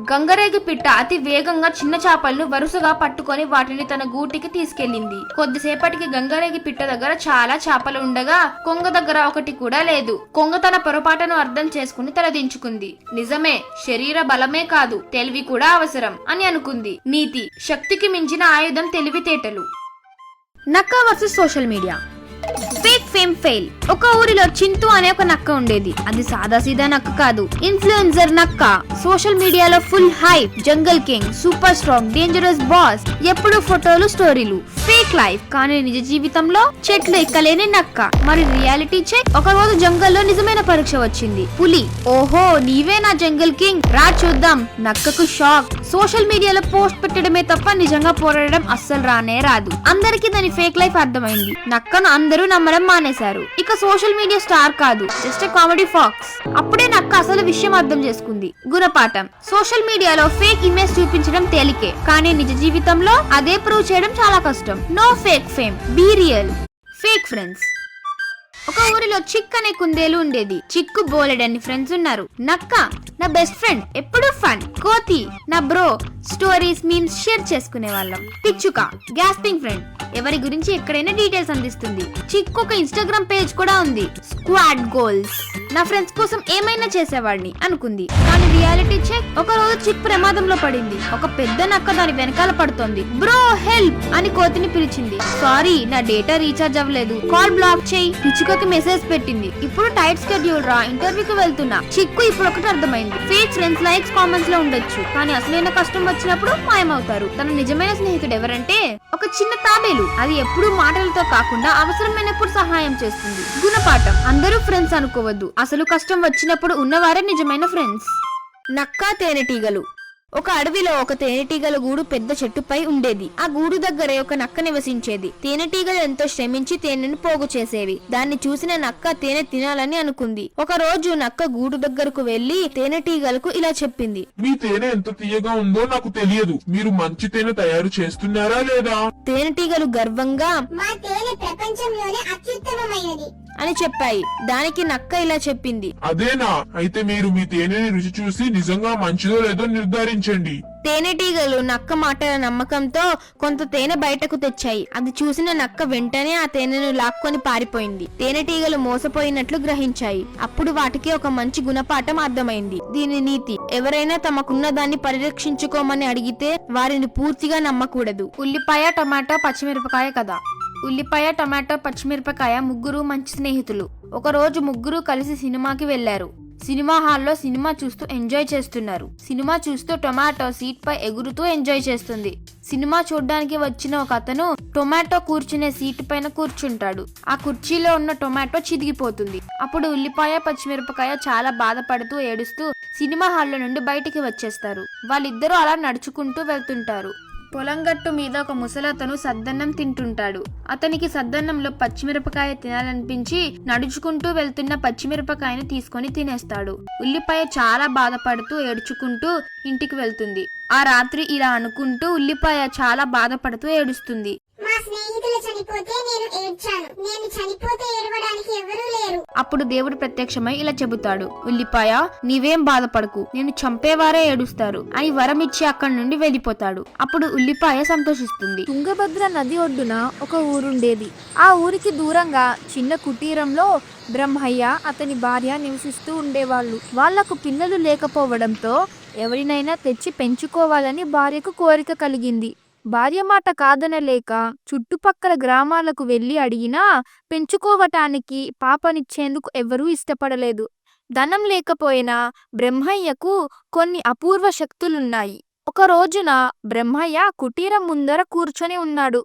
గంగరేగి పిట్ట అతి వేగంగా చిన్న చేపలను వరుసగా పట్టుకొని వాటిని తన గూటికి తీసుకెళ్లింది. కొద్దిసేపటికి గంగరేగి పిట్ట దగ్గర చాలా చేపలు ఉండగా కొంగ దగ్గర ఒకటి కూడా లేదు. కొంగ తన పొరపాటును అర్థం చేసుకుని తలదించుకుంది. నిజమే, శరీర బలమే కాదు, తెలివి కూడా అవసరం అని అనుకుంది. నీతి: శక్తికి మించిన ఆయుధం తెలివితేటలు. నక్క versus social media. Fake fame fail. ఒక ఊరిలో చింతు అనే ఒక నక్క ఉండేది. అది సాదాసీదా నక్క కాదు, ఇన్ఫ్లుయెన్సర్ నక్క. సోషల్ మీడియాలో full hype, jungle king, super strong, dangerous boss, ఎప్పుడు ఫోటోలు, స్టోరీలు. Fake life. కానీ నిజ జీవితంలో చెట్లు ఎక్కలేని నక్క. మరి రియాలిటీ చెక్. ఒక రోజు జంగల్లో నిజమైన పరీక్ష వచ్చింది. పులి: ఓహో, నీవే నా జంగల్ కింగ్, రా చూద్దాం. నక్కకు షాక్. సోషల్ మీడియాలో పోస్ట్ పెట్టడమే తప్ప నిజంగా పోరాడడం అస్సలు రానే రాదు. అందరికీ దాని ఫేక్ లైఫ్ అర్థమైంది. నక్కను అందరూ నమ్మడం మానేశారు. ఇక సోషల్ మీడియా స్టార్ కాదు, జస్ట్ కామెడీ ఫాక్స్. అప్పుడే నక్క అసలు విషయం అర్థం చేసుకుంది. గుణపాఠం: సోషల్ మీడియాలో ఫేక్ ఇమేజ్ చూపించడం తేలికే, కానీ నిజ జీవితంలో అదే ప్రూవ్ చేయడం చాలా కష్టం. No fake fame, be real. Fake friends. ఒక ఊరిలో చిక్ అనే కుందేలు ఉండేది. చిక్కు బోలెడన్ని ఫ్రెండ్స్ ఉన్నారు. నక్క నా బెస్ట్ ఫ్రెండ్, ఎప్పుడు ఫన్. కోతి నా బ్రో, స్టోరీస్, మీమ్స్ షేర్ చేసుకునే వాళ్ళం. పిచ్చుక గ్యాస్పింగ్ ఫ్రెండ్, ఎవరి గురించి ఎక్కడైనా డీటెయిల్స్ అందిస్తుంది. చిక్కు ఒక ఇన్స్టాగ్రామ్ పేజ్ కూడా ఉంది. స్క్వాడ్ గోల్స్, నా ఫ్రెండ్స్ కోసం ఏమైనా చేసేవాడిని అనుకుంది. కానీ రియాలిటీ చెక్. ఒక రోజు చిక్ ప్రమాదంలో పడింది. ఒక పెద్ద నక్క దాని వెనకాల పడుతోంది. బ్రో హెల్ప్ అని కోతిని పిలిచింది. సారీ, నా డేటా రీఛార్జ్ అవ్వలేదు, కాల్ బ్లాక్ చేయి. పిచ్చుకకి మెసేజ్ పెట్టింది. ఇప్పుడు టైట్ స్కెడ్యూల్ రా, ఇంటర్వ్యూకి వెళ్తున్నా. చిక్కు ఇప్పుడు ఒకటి అర్థమైంది. ఫేక్ ఫ్రెండ్స్ లైక్స్, కామెంట్స్ లో ఉండొచ్చు, కానీ అసలైన కష్టం వచ్చినప్పుడు మాయమవుతారు. తన నిజమైన స్నేహితుడు ఎవరంటే ఒక చిన్న తాబేలు. అది ఎప్పుడూ మాటలతో కాకుండా అవసరమైనప్పుడు సహాయం చేస్తుంది. గుణపాఠం: అందరూ ఫ్రెండ్స్ అనుకోవద్దు, అసలు కష్టం వచ్చినప్పుడు ఉన్నవారే నిజమైన ఫ్రెండ్స్. నక్క తేనెటీగలు. ఒక అడవిలో ఒక తేనెటీగల గూడు పెద్ద చెట్టుపై ఉండేది. ఆ గూడు దగ్గరే ఒక నక్క నివసించేది. తేనెటీగలు ఎంతో శ్రమించి తేనెను పోగు చేసేవి. దాన్ని చూసిన నక్క తేనె తినాలని అనుకుంది. ఒక రోజు నక్క గూడు దగ్గరకు వెళ్లి తేనెటీగలకు ఇలా చెప్పింది: మీ తేనె ఎంత తీయగా ఉందో నాకు తెలియదు, మీరు మంచి తేనె తయారు చేస్తున్నారా లేదా? తేనెటీగలు గర్వంగా, మా తేనె ప్రపంచంలోనే అత్యుత్తమమైనది అని చెప్పాయి. దానికి నక్క ఇలా చెప్పింది: అదేనా, అయితే మీరు మీ తేనెని రుచి చూసి నిజంగా మంచిదో లేదో నిర్ధారించండి. తేనెటీగలు నక్క మాటల నమ్మకంతో కొంత తేనె బయటకు తెచ్చాయి. అది చూసిన నక్క వెంటనే ఆ తేనెను లాక్కొని పారిపోయింది. తేనెటీగలు మోసపోయినట్లు గ్రహించాయి. అప్పుడు వాటికి ఒక మంచి గుణపాఠం అర్థమైంది. దీని నీతి: ఎవరైనా తమకున్న దాన్ని పరిరక్షించుకోమని అడిగితే వారిని పూర్తిగా నమ్మకూడదు. ఉల్లిపాయ, టమాటో, పచ్చిమిరపకాయ కథ. ఉల్లిపాయ, టమాటో, పచ్చిమిరపకాయ ముగ్గురు మంచి స్నేహితులు. ఒక రోజు ముగ్గురు కలిసి సినిమాకి వెళ్లారు. సినిమా హాల్లో సినిమా చూస్తూ ఎంజాయ్ చేస్తున్నారు. సినిమా చూస్తూ టొమాటో సీట్ పై ఎగురుతూ ఎంజాయ్ చేస్తుంది. సినిమా చూడ్డానికి వచ్చిన ఒక అతను టొమాటో కూర్చునే సీట్ పైన కూర్చుంటాడు. ఆ కుర్చీలో ఉన్న టొమాటో చిదిగిపోతుంది. అప్పుడు ఉల్లిపాయ, పచ్చిమిరపకాయ చాలా బాధపడుతూ ఏడుస్తూ సినిమా హాల్లో నుండి బయటికి వచ్చేస్తారు. వాళ్ళిద్దరూ అలా నడుచుకుంటూ వెళ్తుంటారు. పొలం గట్టు మీద ఒక ముసలతను సద్దన్నం తింటుంటాడు. అతనికి సద్దన్నంలో పచ్చిమిరపకాయ తినాలనిపించి నడుచుకుంటూ వెళ్తున్న పచ్చిమిరపకాయను తీసుకొని తినేస్తాడు. ఉల్లిపాయ చాలా బాధపడుతూ ఏడ్చుకుంటూ ఇంటికి వెళ్తుంది. ఆ రాత్రి ఇలా అనుకుంటూ ఉల్లిపాయ చాలా బాధపడుతూ ఏడుస్తుంది. మా స్నేహితులు చనిపోతే నేను ఏడ్చాను, నేను చనిపోతే ఏడవడానికి ఎవరూ లేరు. అప్పుడు దేవుడు ప్రత్యక్షమై ఇలా చెబుతాడు: ఉల్లిపాయ, నీవేం బాధపడకు, నేను చంపేవారే ఏడుస్తారు అని వరం ఇచ్చి అక్కడి నుండి వెళ్లిపోతాడు. అప్పుడు ఉల్లిపాయ సంతోషిస్తుంది. తుంగభద్ర నది ఒడ్డున ఒక ఊరుండేది. ఆ ఊరికి దూరంగా చిన్న కుటీరంలో బ్రహ్మయ్య, అతని భార్య నివసిస్తూ ఉండేవాళ్ళు. వాళ్లకు పిల్లలు లేకపోవడంతో ఎవరినైనా తెచ్చి పెంచుకోవాలని భార్యకు కోరిక కలిగింది. భార్య మాట కాదనలేక చుట్టుపక్కల గ్రామాలకు వెళ్ళి అడిగినా పెంచుకోవటానికి పాపనిచ్చేందుకు ఎవరూ ఇష్టపడలేదు. ధనం లేకపోయినా బ్రహ్మయ్యకు కొన్ని అపూర్వ శక్తులున్నాయి. ఒక రోజున బ్రహ్మయ్య కుటీరం ముందర కూర్చొని ఉన్నాడు.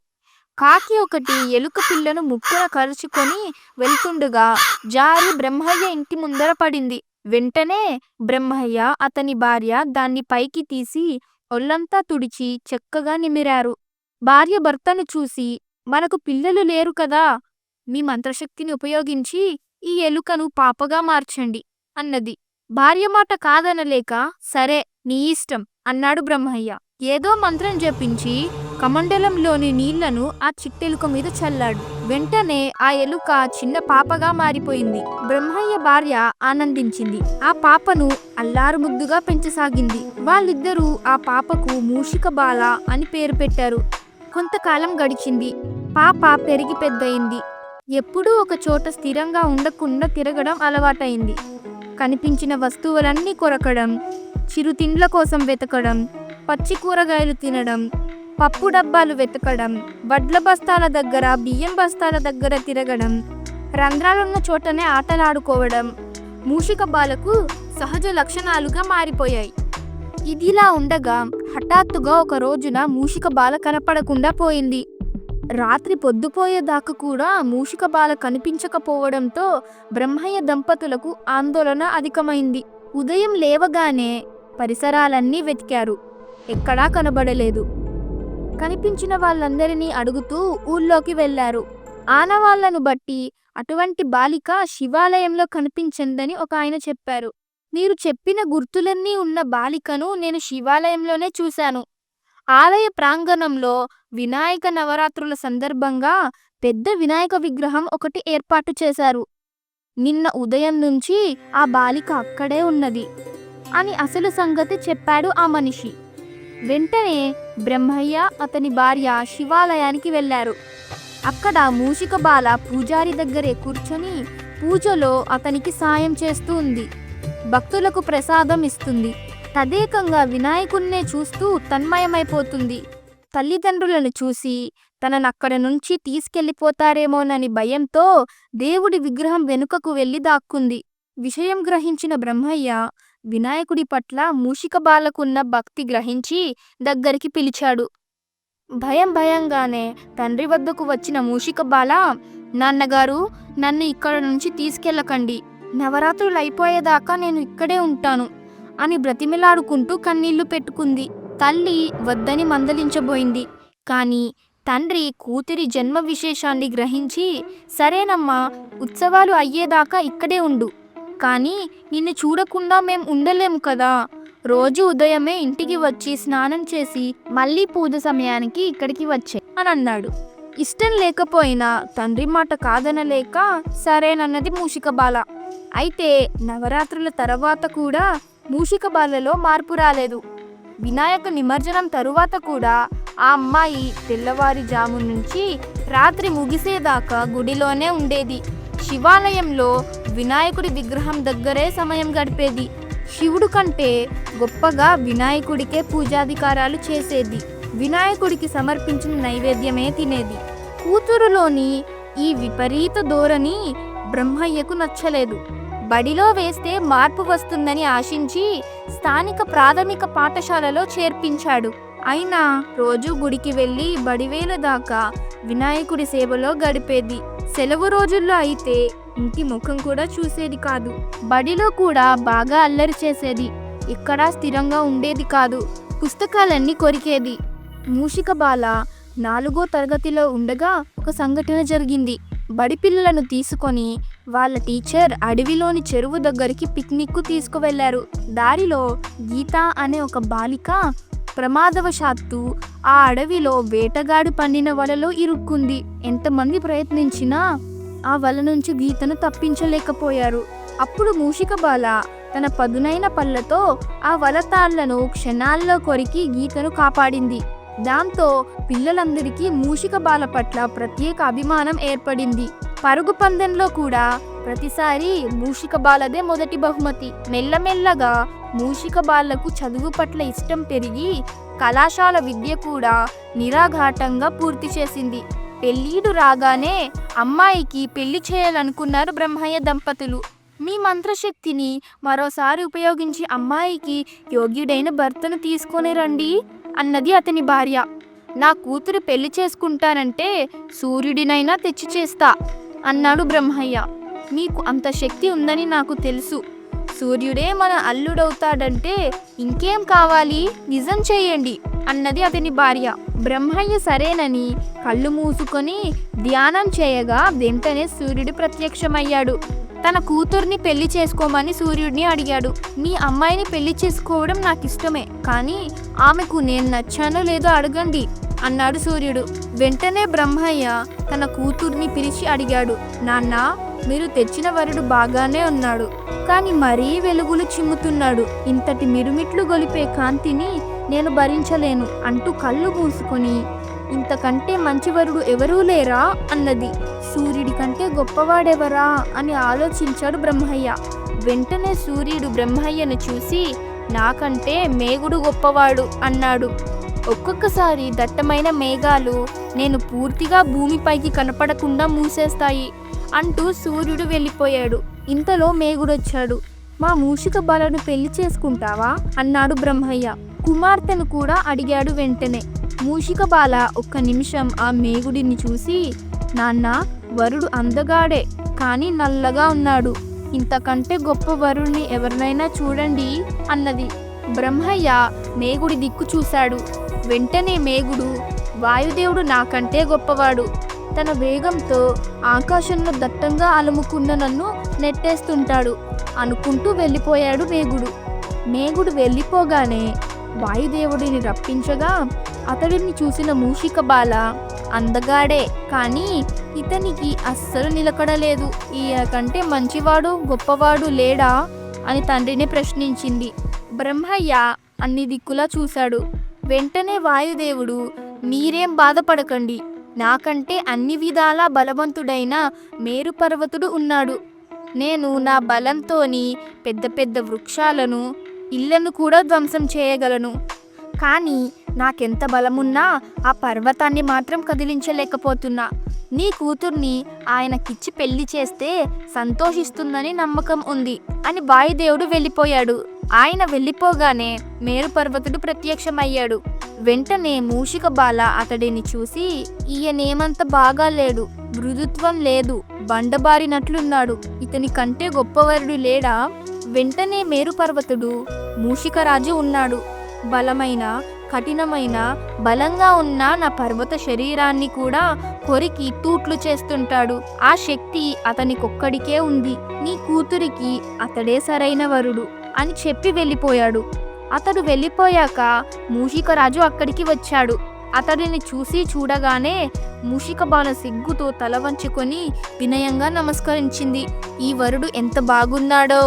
కాకి ఒకటి ఎలుక పిల్లను ముక్కున కరుచుకొని వెళ్తుండగా జారి బ్రహ్మయ్య ఇంటి ముందర పడింది. వెంటనే బ్రహ్మయ్య అతని భార్య దాన్ని పైకి తీసి ఒళ్ళంతా తుడిచి చక్కగా నిమిరారు. భార్య భర్తను చూసి, మనకు పిల్లలు లేరు కదా, మీ మంత్రశక్తిని ఉపయోగించి ఈ ఎలుకను పాపగా మార్చండి అన్నది. భార్య మాట కాదనలేక సరే నీ ఇష్టం అన్నాడు బ్రహ్మయ్య. ఏదో మంత్రం జపించి కమండలంలోని నీళ్లను ఆ చిట్టెలుక మీద చల్లాడు. వెంటనే ఆ ఎలుక చిన్న పాపగా మారిపోయింది. బ్రహ్మయ్య భార్య ఆనందించింది. ఆ పాపను అల్లారు ముద్దుగా పెంచసాగింది. వాళ్ళిద్దరూ ఆ పాపకు మూషిక బాల అని పేరు పెట్టారు. కొంతకాలం గడిచింది. పాప పెరిగి పెద్దయింది. ఎప్పుడూ ఒక చోట స్థిరంగా ఉండకుండా తిరగడం అలవాటైంది. కనిపించిన వస్తువులన్నీ కొరకడం, చిరుతిండ్ల కోసం వెతకడం, పచ్చి కూరగాయలు తినడం, పప్పు డబ్బాలు వెతకడం, వడ్ల బస్తాల దగ్గర బియ్యం బస్తాల దగ్గర తిరగడం, రంధ్రాలున్న చోటనే ఆటలాడుకోవడం మూషిక బాలకు సహజ లక్షణాలుగా మారిపోయాయి. ఇదిలా ఉండగా హఠాత్తుగా ఒక రోజున మూషిక బాల కనపడకుండా పోయింది. రాత్రి పొద్దుపోయేదాకా కూడా మూషిక బాల కనిపించకపోవడంతో బ్రహ్మయ్య దంపతులకు ఆందోళన అధికమైంది. ఉదయం లేవగానే పరిసరాలన్నీ వెతికారు. ఎక్కడా కనబడలేదు. కనిపించిన వాళ్ళందరినీ అడుగుతూ ఊళ్ళోకి వెళ్లారు. ఆనవాళ్లను బట్టి అటువంటి బాలిక శివాలయంలో కనిపించిందని ఒక ఆయన చెప్పారు. మీరు చెప్పిన గుర్తులన్నీ ఉన్న బాలికను నేను శివాలయంలోనే చూశాను. ఆలయ ప్రాంగణంలో వినాయక నవరాత్రుల సందర్భంగా పెద్ద వినాయక విగ్రహం ఒకటి ఏర్పాటు చేశారు. నిన్న ఉదయం నుంచి ఆ బాలిక అక్కడే ఉన్నది అని అసలు సంగతి చెప్పాడు ఆ మనిషి. వెంటనే బ్రహ్మయ్య అతని భార్య శివాలయానికి వెళ్లారు. అక్కడ మూషిక బాల పూజారి దగ్గరే కూర్చొని పూజలో అతనికి సాయం చేస్తూ ఉంది. భక్తులకు ప్రసాదం ఇస్తుంది. తదేకంగా వినాయకున్నే చూస్తూ తన్మయమైపోతుంది. తల్లిదండ్రులను చూసి తననక్కడ నుంచి తీసుకెళ్లిపోతారేమోనని భయంతో దేవుడి విగ్రహం వెనుకకు వెళ్లి దాక్కుంది. విషయం గ్రహించిన బ్రహ్మయ్య వినాయకుడి పట్ల మూషిక బాలకున్న భక్తి గ్రహించి దగ్గరికి పిలిచాడు. భయంగానే తండ్రి వద్దకు వచ్చిన మూషిక బాల, నాన్నగారు, నన్ను ఇక్కడ నుంచి తీసుకెళ్ళకండి, నవరాత్రులు అయిపోయేదాకా నేను ఇక్కడే ఉంటాను అని బ్రతిమిలాడుకుంటూ కన్నీళ్లు పెట్టుకుంది. తల్లి వద్దని మందలించబోయింది. కానీ తండ్రి కూతురి జన్మ విశేషాన్ని గ్రహించి, సరేనమ్మా, ఉత్సవాలు అయ్యేదాకా ఇక్కడే ఉండు, కానీ నిన్ను చూడకుండా మేం ఉండలేము కదా, రోజు ఉదయమే ఇంటికి వచ్చి స్నానం చేసి మళ్ళీ పూజ సమయానికి ఇక్కడికి వచ్చే అని అన్నాడు. ఇష్టం లేకపోయినా తండ్రి మాట కాదనలేక సరేనన్నది మూషిక బాల. అయితే నవరాత్రుల తర్వాత కూడా మూషిక బాలలో మార్పు రాలేదు. వినాయక నిమజ్జనం తరువాత కూడా ఆ అమ్మాయి తెల్లవారుజాము నుంచి రాత్రి ముగిసేదాకా గుడిలోనే ఉండేది. శివాలయంలో వినాయకుడి విగ్రహం దగ్గరే సమయం గడిపేది. శివుడు కంటే గొప్పగా వినాయకుడికే పూజాధికారాలు చేసేది. వినాయకుడికి సమర్పించిన నైవేద్యమే తినేది. కూతురులోని ఈ విపరీత ధోరణి బ్రహ్మయ్యకు నచ్చలేదు. బడిలో వేస్తే మార్పు వస్తుందని ఆశించి స్థానిక ప్రాథమిక పాఠశాలలో చేర్పించాడు. అయినా రోజు గుడికి వెళ్ళి బడివేల దాకా వినాయకుడి సేవలో గడిపేది. సెలవు రోజుల్లో అయితే ఇంటి ముఖం కూడా చూసేది కాదు. బడిలో కూడా బాగా అల్లరి చేసేది. ఎక్కడా స్థిరంగా ఉండేది కాదు. పుస్తకాలన్నీ కొరికేది. మూషిక బాల 4వ తరగతిలో ఉండగా ఒక సంఘటన జరిగింది. బడి పిల్లలను తీసుకొని వాళ్ళ టీచర్ అడవిలోని చెరువు దగ్గరికి పిక్నిక్ తీసుకువెళ్లారు. దారిలో గీత అనే ఒక బాలిక ప్రమాదవశాత్తు ఆ అడవిలో వేటగాడు పన్నిన వలలో ఇరుక్కుంది. ఎంతమంది ప్రయత్నించినా ఆ వల నుంచి గీతను తప్పించలేకపోయారు. అప్పుడు మూషిక బాల తన పదునైన పళ్ళతో ఆ వల తాళ్లను క్షణాల్లో కొరికి గీతను కాపాడింది. దాంతో పిల్లలందరికీ మూషిక బాల పట్ల ప్రత్యేక అభిమానం ఏర్పడింది. పరుగు పందెంలో కూడా ప్రతిసారి మూషిక బాలదే మొదటి బహుమతి. మెల్లమెల్లగా మూషిక బాలకు చదువు పట్ల ఇష్టం పెరిగి కళాశాల విద్య కూడా నిరాఘాటంగా పూర్తి చేసింది. పెళ్ళీడు రాగానే అమ్మాయికి పెళ్లి చేయాలనుకున్నారు బ్రహ్మయ్య దంపతులు. మీ మంత్రశక్తిని మరోసారి ఉపయోగించి అమ్మాయికి యోగ్యుడైన భర్తను తీసుకొని రండి అన్నది అతని భార్య. నా కూతురు పెళ్లి చేసుకుంటానంటే సూర్యుడినైనా తెచ్చి చేస్తా అన్నాడు బ్రహ్మయ్య. మీకు అంత శక్తి ఉందని నాకు తెలుసు. సూర్యుడే మన అల్లుడవుతాడంటే ఇంకేం కావాలి, నిజం చేయండి అన్నది అతని భార్య. బ్రహ్మయ్య సరేనని కళ్ళు మూసుకొని ధ్యానం చేయగా వెంటనే సూర్యుడు ప్రత్యక్షమయ్యాడు. తన కూతుర్ని పెళ్లి చేసుకోమని సూర్యుడిని అడిగాడు. మీ అమ్మాయిని పెళ్లి చేసుకోవడం నాకు ఇష్టమే, కానీ ఆమెకు నేను నచ్చానో లేదో అడగండి అన్నాడు సూర్యుడు. వెంటనే బ్రహ్మయ్య తన కూతుర్ని పిలిచి అడిగాడు, నాన్న, మీరు తెచ్చిన వరుడు బాగానే ఉన్నాడు, కానీ మరీ వెలుగులు చిమ్ముతున్నాడు. ఇంతటి మిరుమిట్లు గొలిపే కాంతిని నేను భరించలేను అంటూ కళ్ళు మూసుకొని, ఇంతకంటే మంచివరుడు ఎవరూ లేరా అన్నది. సూర్యుడి కంటే గొప్పవాడెవరా అని ఆలోచించాడు బ్రహ్మయ్య. వెంటనే సూర్యుడు బ్రహ్మయ్యను చూసి, నాకంటే మేఘుడు గొప్పవాడు అన్నాడు. ఒక్కొక్కసారి దట్టమైన మేఘాలు నేను పూర్తిగా భూమిపైకి కనపడకుండా మూసేస్తాయి అంటూ సూర్యుడు వెళ్ళిపోయాడు. ఇంతలో మేఘుడొచ్చాడు. మా మూషిక బాలను పెళ్లి చేసుకుంటావా అన్నాడు బ్రహ్మయ్య. కుమార్తెను కూడా అడిగాడు. వెంటనే మూషిక బాల ఒక్క నిమిషం ఆ మేఘుడిని చూసి, నాన్న, వరుడు అందగాడే, కానీ నల్లగా ఉన్నాడు. ఇంతకంటే గొప్ప వరుణ్ణి ఎవరినైనా చూడండి అన్నది. బ్రహ్మయ్య మేఘుడి దిక్కు చూశాడు. వెంటనే మేఘుడు, వాయుదేవుడు నాకంటే గొప్పవాడు. తన వేగంతో ఆకాశంలో దట్టంగా అలుముకున్న నన్ను నెట్టేస్తుంటాడు అనుకుంటూ వెళ్ళిపోయాడు మేఘుడు. మేఘుడు వెళ్ళిపోగానే వాయుదేవుడిని రప్పించగా అతడిని చూసిన మూషిక బాల, అందగాడే, కానీ ఇతనికి అస్సలు నిలకడలేదు. ఈయనకంటే మంచివాడు గొప్పవాడు లేడా అని తండ్రిని ప్రశ్నించింది. బ్రహ్మయ్య అన్ని దిక్కులా చూశాడు. వెంటనే వాయుదేవుడు, మీరేం బాధపడకండి, నాకంటే అన్ని విధాలా బలవంతుడైన మేరు పర్వతుడు ఉన్నాడు. నేను నా బలంతోని పెద్ద పెద్ద వృక్షాలను, ఇళ్లను కూడా ధ్వంసం చేయగలను. కానీ నాకెంత బలమున్నా ఆ పర్వతాన్ని మాత్రం కదిలించలేకపోతున్నా. నీ కూతుర్ని ఆయనకిచ్చి పెళ్లి చేస్తే సంతోషిస్తుందని నమ్మకం ఉంది అని వాయుదేవుడు వెళ్ళిపోయాడు. ఆయన వెళ్ళిపోగానే మేరు పర్వతుడు ప్రత్యక్షమయ్యాడు. వెంటనే మూషిక బాల అతడిని చూసి, ఈయనేమంత బాగా లేడు, మృదుత్వం లేదు, బండబారినట్లున్నాడు, ఇతని కంటే గొప్పవరుడు లేడా? వెంటనే మేరు పర్వతుడు, మూషికరాజు ఉన్నాడు. బలమైన, కఠినమైన, బలంగా ఉన్న నా పర్వత శరీరాన్ని కూడా కొరికి తూట్లు చేస్తుంటాడు. ఆ శక్తి అతనికొక్కడికే ఉంది. నీ కూతురికి అతడే సరైన వరుడు అని చెప్పి వెళ్ళిపోయాడు. అతడు వెళ్ళిపోయాక మూషికరాజు అక్కడికి వచ్చాడు. అతడిని చూడగానే మూషిక బాల సిగ్గుతో తల వంచుకొని వినయంగా నమస్కరించింది. ఈ వరుడు ఎంత బాగున్నాడో,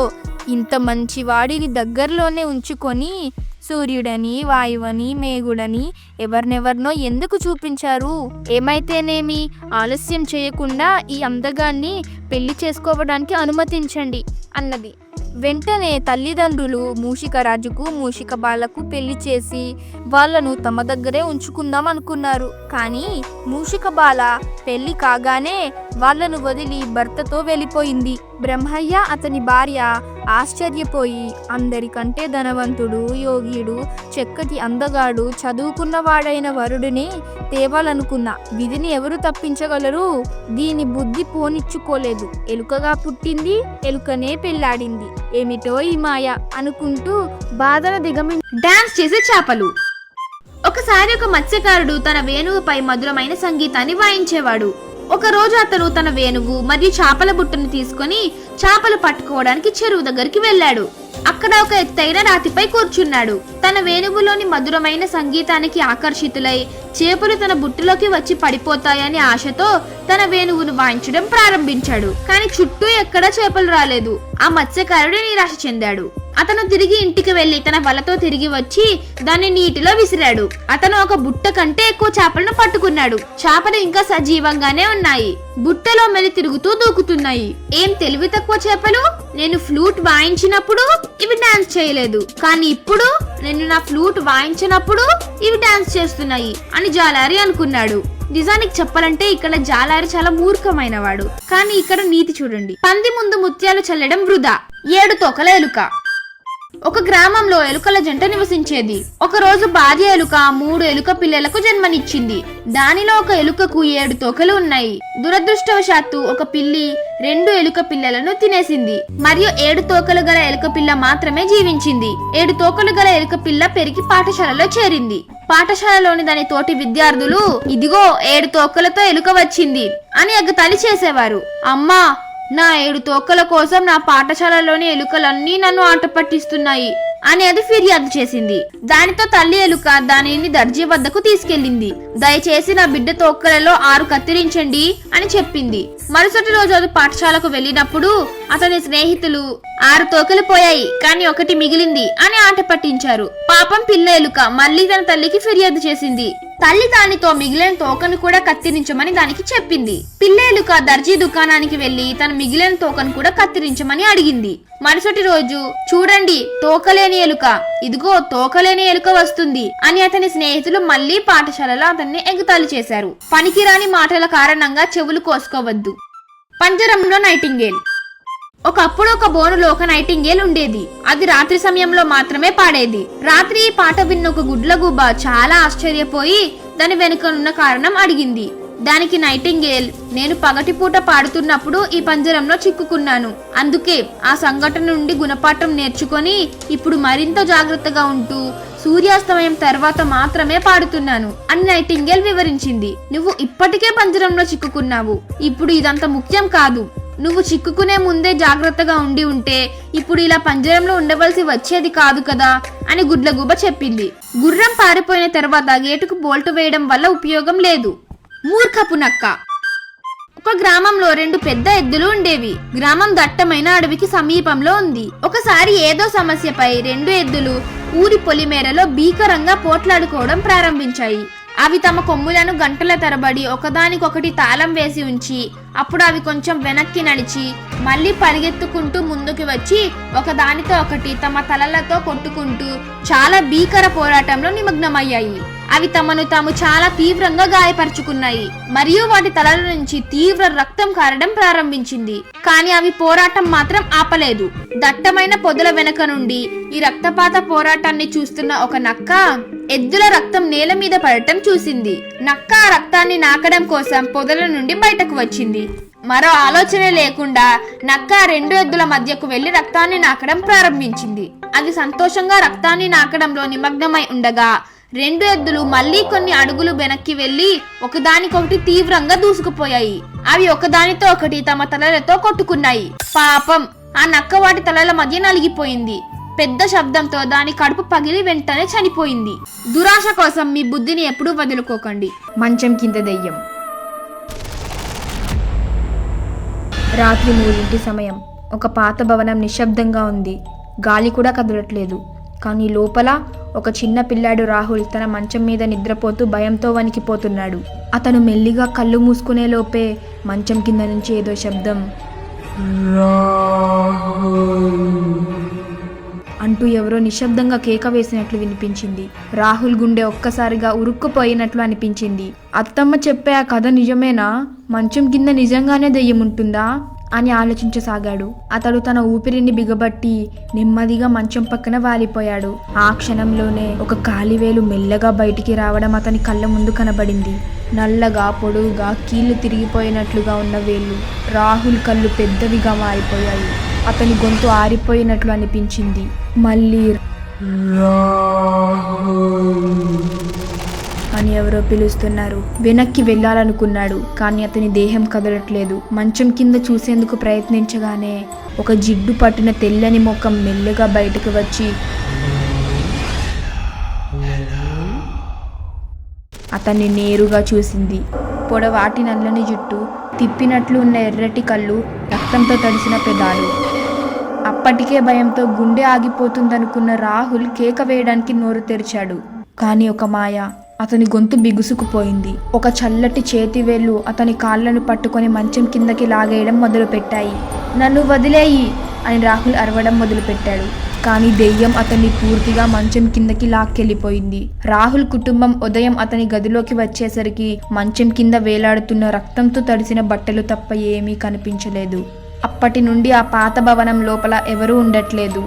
ఇంత మంచి వాడిని దగ్గరలోనే ఉంచుకొని సూర్యుడని, వాయువని, మేఘుడని ఎవరినెవరినో ఎందుకు చూపించారు? ఏమైతేనేమి, ఆలస్యం చేయకుండా ఈ అందగాన్ని పెళ్లి చేసుకోవడానికి అనుమతించండి అన్నది. వెంటనే తల్లిదండ్రులు మూషికరాజుకు, మూషిక బాలకు పెళ్లి చేసి వాళ్ళను తమ దగ్గరే ఉంచుకుందాం అనుకున్నారు. కానీ మూషిక బాల పెళ్లి కాగానే వాళ్ళను వదిలి భర్తతో వెళ్ళిపోయింది. బ్రహ్మయ్య అతని భార్య ఆశ్చర్యపోయి, అందరికంటే ధనవంతుడు, యోగ్యుడు, చక్కటి అందగాడు, చదువుకున్నవాడైన వరుడిని తేవాలనుకున్న విధిని ఎవరు తప్పించగలరు? దీని బుద్ధి పోనిచ్చుకోలేదు. ఎలుకగా పుట్టింది, ఎలుకనే పెళ్లాడింది, ఏమిటో ఈ మాయ అనుకుంటూ బాధను డాన్స్ చేసే చేపలు. ఒకసారి ఒక మత్స్యకారుడు తన వేణువుపై మధురమైన సంగీతాన్ని వాయించేవాడు. ఒకరోజు అతను తన వేణువు మరియు చేపల బుట్టను తీసుకొని చేపలు పట్టుకోవడానికి చెరువు దగ్గరికి వెళ్ళాడు. అక్కడ ఒక ఎత్తైన రాతిపై కూర్చున్నాడు. తన వేణువులోని మధురమైన సంగీతానికి ఆకర్షితులై చేపలు తన బుట్టలోకి వచ్చి పడిపోతాయని ఆశతో తన వేణువును వాయించడం ప్రారంభించాడు. కానీ చుట్టూ ఎక్కడా చేపలు రాలేదు. ఆ మత్స్యకారుడు నిరాశ చెందాడు. అతను తిరిగి ఇంటికి వెళ్లి తన వలతో తిరిగి వచ్చి దాన్ని నీటిలో విసిరాడు. అతను ఒక బుట్ట కంటే ఎక్కువ చేపలను పట్టుకున్నాడు. చేపలు ఇంకా సజీవంగానే ఉన్నాయి. బుట్టలో మెలి తిరుగుతూ దూకుతున్నాయి. ఏం తెలివి తక్కువ చేపలు! నేను ఫ్లూట్ వాయించినప్పుడు ఇవి డాన్స్ చేయలేదు, కానీ ఇప్పుడు నేను నా ఫ్లూట్ వాయించినప్పుడు ఇవి డాన్స్ చేస్తున్నాయి అని జాలారి అనుకున్నాడు. నిజానికి చెప్పాలంటే ఇక్కడ జాలారి చాలా మూర్ఖమైన వాడు. కానీ ఇక్కడ నీతి చూడండి. పంది ముందు ముత్యాలు చల్లడం వృధా. 7 తోకల ఎలుక. ఒక గ్రామంలో ఎలుకల జంట నివసించేది. ఒక రోజు భార్య ఎలుక 3 ఎలుక పిల్లలకు జన్మనిచ్చింది. దానిలో ఒక ఎలుకకు 7 తోకలు ఉన్నాయి. దురదృష్టవశాత్తు ఒక పిల్లి 2 ఎలుక పిల్లలను తినేసింది. మరియు 7 తోకలు గల ఎలుక పిల్ల మాత్రమే జీవించింది. 7 తోకలు గల ఎలుక పిల్ల పెరిగి పాఠశాలలో చేరింది. పాఠశాలలోని దాని తోటి విద్యార్థులు ఇదిగో 7 తోకలతో ఎలుక వచ్చింది అని ఎగతాళి చేసేవారు. అమ్మా, నా 7 తోకల కోసం నా పాఠశాలలోని ఎలుకలన్నీ నన్ను ఆట పట్టిస్తున్నాయి అని అది ఫిర్యాదు చేసింది. దానితో తల్లి ఎలుక దానిని దర్జీ వద్దకు తీసుకెళ్లింది. దయచేసి నా బిడ్డ తోకలలో 6 కత్తిరించండి అని చెప్పింది. మరుసటి రోజు అది పాఠశాలకు వెళ్ళినప్పుడు అతని స్నేహితులు 6 తోకలు పోయాయి కానీ 1 మిగిలింది అని ఆట పట్టించారు. పాపం పిల్ల ఎలుక మళ్ళీ తన తల్లికి ఫిర్యాదు చేసింది. తల్లి దానితో మిగిలిన తోకను కూడా కత్తిరించమని దానికి చెప్పింది. పిల్ల ఎలుక దర్జీ దుకాణానికి వెళ్లి తన మిగిలిన తోకను కూడా కత్తిరించమని అడిగింది. మరుసటి రోజు చూడండి, తోకలేని ఎలుక, ఇదిగో తోకలేని ఎలుక వస్తుంది అని అతని స్నేహితులు మళ్లీ పాఠశాలలో అతన్ని ఎగతాళి చేశారు. పనికిరాని మాటల కారణంగా చెవులు కోసుకోవద్దు. పంజరంలో నైటింగేల్. ఒకప్పుడు ఒక బోనులో ఒక నైటింగేల్ ఉండేది. అది రాత్రి సమయంలో మాత్రమే పాడేది. రాత్రి ఈ పాట విన్న ఒక గుడ్లగూబ చాలా ఆశ్చర్యపోయి దాని వెనుకనున్న కారణం అడిగింది. దానికి నైటింగేల్, నేను పగటిపూట పాడుతున్నప్పుడు ఈ పంజరంలో చిక్కుకున్నాను. అందుకే ఆ సంఘటన నుండి గుణపాఠం నేర్చుకొని ఇప్పుడు మరింత జాగ్రత్తగా ఉంటూ సూర్యాస్తమయం తర్వాత మాత్రమే పాడుతున్నాను అని నైటింగేల్ వివరించింది. నువ్వు ఇప్పటికే పంజరంలో చిక్కుకున్నావు. ఇప్పుడు ఇదంత ముఖ్యం కాదు. నువ్వు చిక్కుకునే ముందే జాగ్రత్తగా ఉంటే ఇప్పుడు ఇలా పంజరంలో ఉండవలసి వచ్చేది కాదు కదా అని గుడ్లగూబ చెప్పింది. గుర్రం పారిపోయిన తర్వాత గేటుకు బోల్టు వేయడం వల్ల ఉపయోగం లేదు. మూర్ఖపు నక్క. ఒక గ్రామంలో 2 పెద్ద ఎద్దులు ఉండేవి. గ్రామం దట్టమైన అడవికి సమీపంలో ఉంది. ఒకసారి ఏదో సమస్యపై 2 ఎద్దులు ఊరి పొలిమేరలో భీకరంగా పోట్లాడుకోవడం ప్రారంభించాయి. అవి తమ కొమ్ములను గంటల తరబడి ఒకదానికొకటి తాళం వేసి ఉంచి అప్పుడు అవి కొంచెం వెనక్కి నడిచి మళ్ళీ పరిగెత్తుకుంటూ ముందుకు వచ్చి ఒకదానితో ఒకటి తమ తలలతో కొట్టుకుంటూ చాలా భీకర పోరాటంలో నిమగ్నమయ్యాయి. అవి తమను తాము చాలా తీవ్రంగా గాయపరుచుకున్నాయి మరియు వాటి తలల నుంచి తీవ్ర రక్తం కారడం ప్రారంభించింది. కానీ అవి పోరాటం మాత్రం ఆపలేదు. దట్టమైన పొదల వెనక నుండి ఈ రక్తపాత పోరాటాన్ని చూస్తున్న ఒక నక్క ఎద్దుల రక్తం నేల మీద పడటం చూసింది. నక్క ఆ రక్తాన్ని నాకడం కోసం పొదల నుండి బయటకు వచ్చింది. మరో ఆలోచన లేకుండా నక్క 2 ఎద్దుల మధ్యకు వెళ్లి రక్తాన్ని నాకడం ప్రారంభించింది. అది సంతోషంగా రక్తాన్ని నాకడంలో నిమగ్నమై ఉండగా 2 ఎద్దులు మళ్లీ కొన్ని అడుగులు వెనక్కి వెళ్లి ఒకదానికొకటి తీవ్రంగా దూసుకుపోయాయి. అవి ఒకదానితో ఒకటి తమ తలలతో కొట్టుకున్నాయి. పాపం, ఆ నక్క వాటి తలల మధ్య నలిగిపోయింది. పెద్ద శబ్దంతో దాని కడుపు పగిలి వెంటనే చనిపోయింది. దురాశ కోసం మీ బుద్ధిని ఎప్పుడూ వదులుకోకండి. మంచం కింద దెయ్యం. రాత్రి 3 సమయం. ఒక పాత భవనం నిశ్శబ్దంగా ఉంది. గాలి కూడా కదలట్లేదు. కానీ లోపల ఒక చిన్న పిల్లాడు రాహుల్ తన మంచం మీద నిద్రపోతూ భయంతో వణికిపోతున్నాడు. అతను మెల్లిగా కళ్ళు మూసుకునే లోపే మంచం కింద నుంచి ఏదో శబ్దం అంటూ ఎవరో నిశ్శబ్దంగా కేక వేసినట్లు వినిపించింది. రాహుల్ గుండె ఒక్కసారిగా ఉరుక్కుపోయినట్లు అనిపించింది. అత్తమ్మ చెప్పే ఆ కథ నిజమేనా? మంచం కింద నిజంగానే దెయ్యం ఉంటుందా అని ఆలోచించసాగాడు. అతడు తన ఊపిరిని బిగబట్టి నెమ్మదిగా మంచం పక్కన వాలిపోయాడు. ఆ క్షణంలోనే ఒక కాలివేలు మెల్లగా బయటికి రావడం అతని కళ్ళ ముందు కనబడింది. నల్లగా పొడవుగా కీళ్లు తిరిగిపోయినట్లుగా ఉన్న వేళ్ళు. రాహుల్ కళ్ళు పెద్దవిగా మారిపోయాయి. అతని గొంతు ఆరిపోయినట్లు అనిపించింది. మళ్ళీ అని ఎవరో పిలుస్తున్నారు. వెనక్కి వెళ్ళాలనుకున్నాడు కానీ అతని దేహం కదలట్లేదు. మంచం కింద చూసేందుకు ప్రయత్నించగానే ఒక జిడ్డు పట్టిన తెల్లని ముఖం మెల్లగా బయటకు వచ్చి అతన్ని నేరుగా చూసింది. పొడవాటి నల్లని జుట్టు, తిప్పినట్లు ఉన్న ఎర్రటి కళ్ళు, రక్తంతో తడిసిన పెదాలు. అప్పటికే భయంతో గుండె ఆగిపోతుందనుకున్న రాహుల్ కేక వేయడానికి నోరు తెరిచాడు. కానీ ఒక మాయ అతని గొంతు బిగుసుకుపోయింది. ఒక చల్లటి చేతివేళ్లు అతని కాళ్లను పట్టుకొని మంచం కిందకి లాగేయడం మొదలుపెట్టాయి. నన్ను వదిలేయి అని రాహుల్ అరవడం మొదలుపెట్టాడు. కానీ దెయ్యం అతన్ని పూర్తిగా మంచం కిందకి లాక్కెళ్ళిపోయింది. రాహుల్ కుటుంబం ఉదయం అతని గదిలోకి వచ్చేసరికి మంచం కింద వేలాడుతున్న రక్తంతో తడిసిన బట్టలు తప్ప ఏమీ కనిపించలేదు. అప్పటి నుండి ఆ పాత భవనం లోపల ఎవరూ ఉండట్లేదు.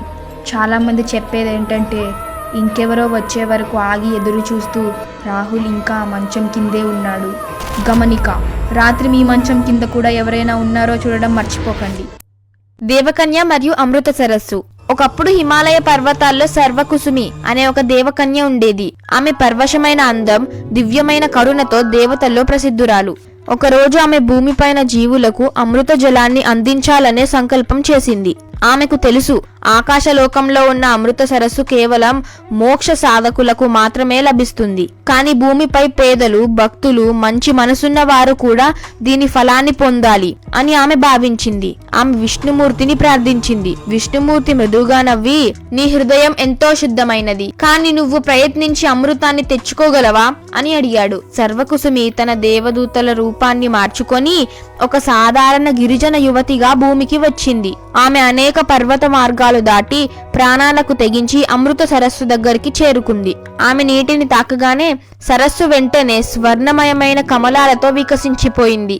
చాలామంది చెప్పేదేంటంటే ఇంకెవరో వచ్చే వరకు ఆగి ఎదురు చూస్తూ రాహుల్ ఇంకా ఆ మంచం కిందే ఉన్నాడు. గమనిక: రాత్రి మీ మంచం కింద కూడా ఎవరైనా ఉన్నారో చూడడం మర్చిపోకండి. దేవకన్య మరియు అమృత సరస్సు. ఒకప్పుడు హిమాలయ పర్వతాల్లో సర్వకుసుమి అనే ఒక దేవకన్య ఉండేది. ఆమె పరవశమైన అందం, దివ్యమైన కరుణతో దేవతల్లో ప్రసిద్ధురాలు. ఒకరోజు ఆమె భూమిపైన జీవులకు అమృత జలాన్ని అందించాలనే సంకల్పం చేసింది. ఆమెకు తెలుసు, ఆకాశలోకంలో ఉన్న అమృత సరస్సు కేవలం మోక్ష సాధకులకు మాత్రమే లభిస్తుంది. కానీ భూమిపై పేదలు, భక్తులు, మంచి మనసున్న వారు కూడా దీని ఫలాన్ని పొందాలి అని ఆమె భావించింది. ఆమె విష్ణుమూర్తిని ప్రార్థించింది. విష్ణుమూర్తి మృదువుగా నవ్వి, నీ హృదయం ఎంతో శుద్ధమైనది, కానీ నువ్వు ప్రయత్నించి అమృతాన్ని తెచ్చుకోగలవా అని అడిగాడు. సర్వకుసుమి తన దేవదూతల రూపాన్ని మార్చుకొని ఒక సాధారణ గిరిజన యువతిగా భూమికి వచ్చింది. ఆమె అనేక పర్వత మార్గాలు దాటి ప్రాణాలకు తెగించి అమృత సరస్సు దగ్గరికి చేరుకుంది. ఆమె నీటిని తాకగానే సరస్సు వెంటనే స్వర్ణమయమైన కమలాలతో వికసించిపోయింది.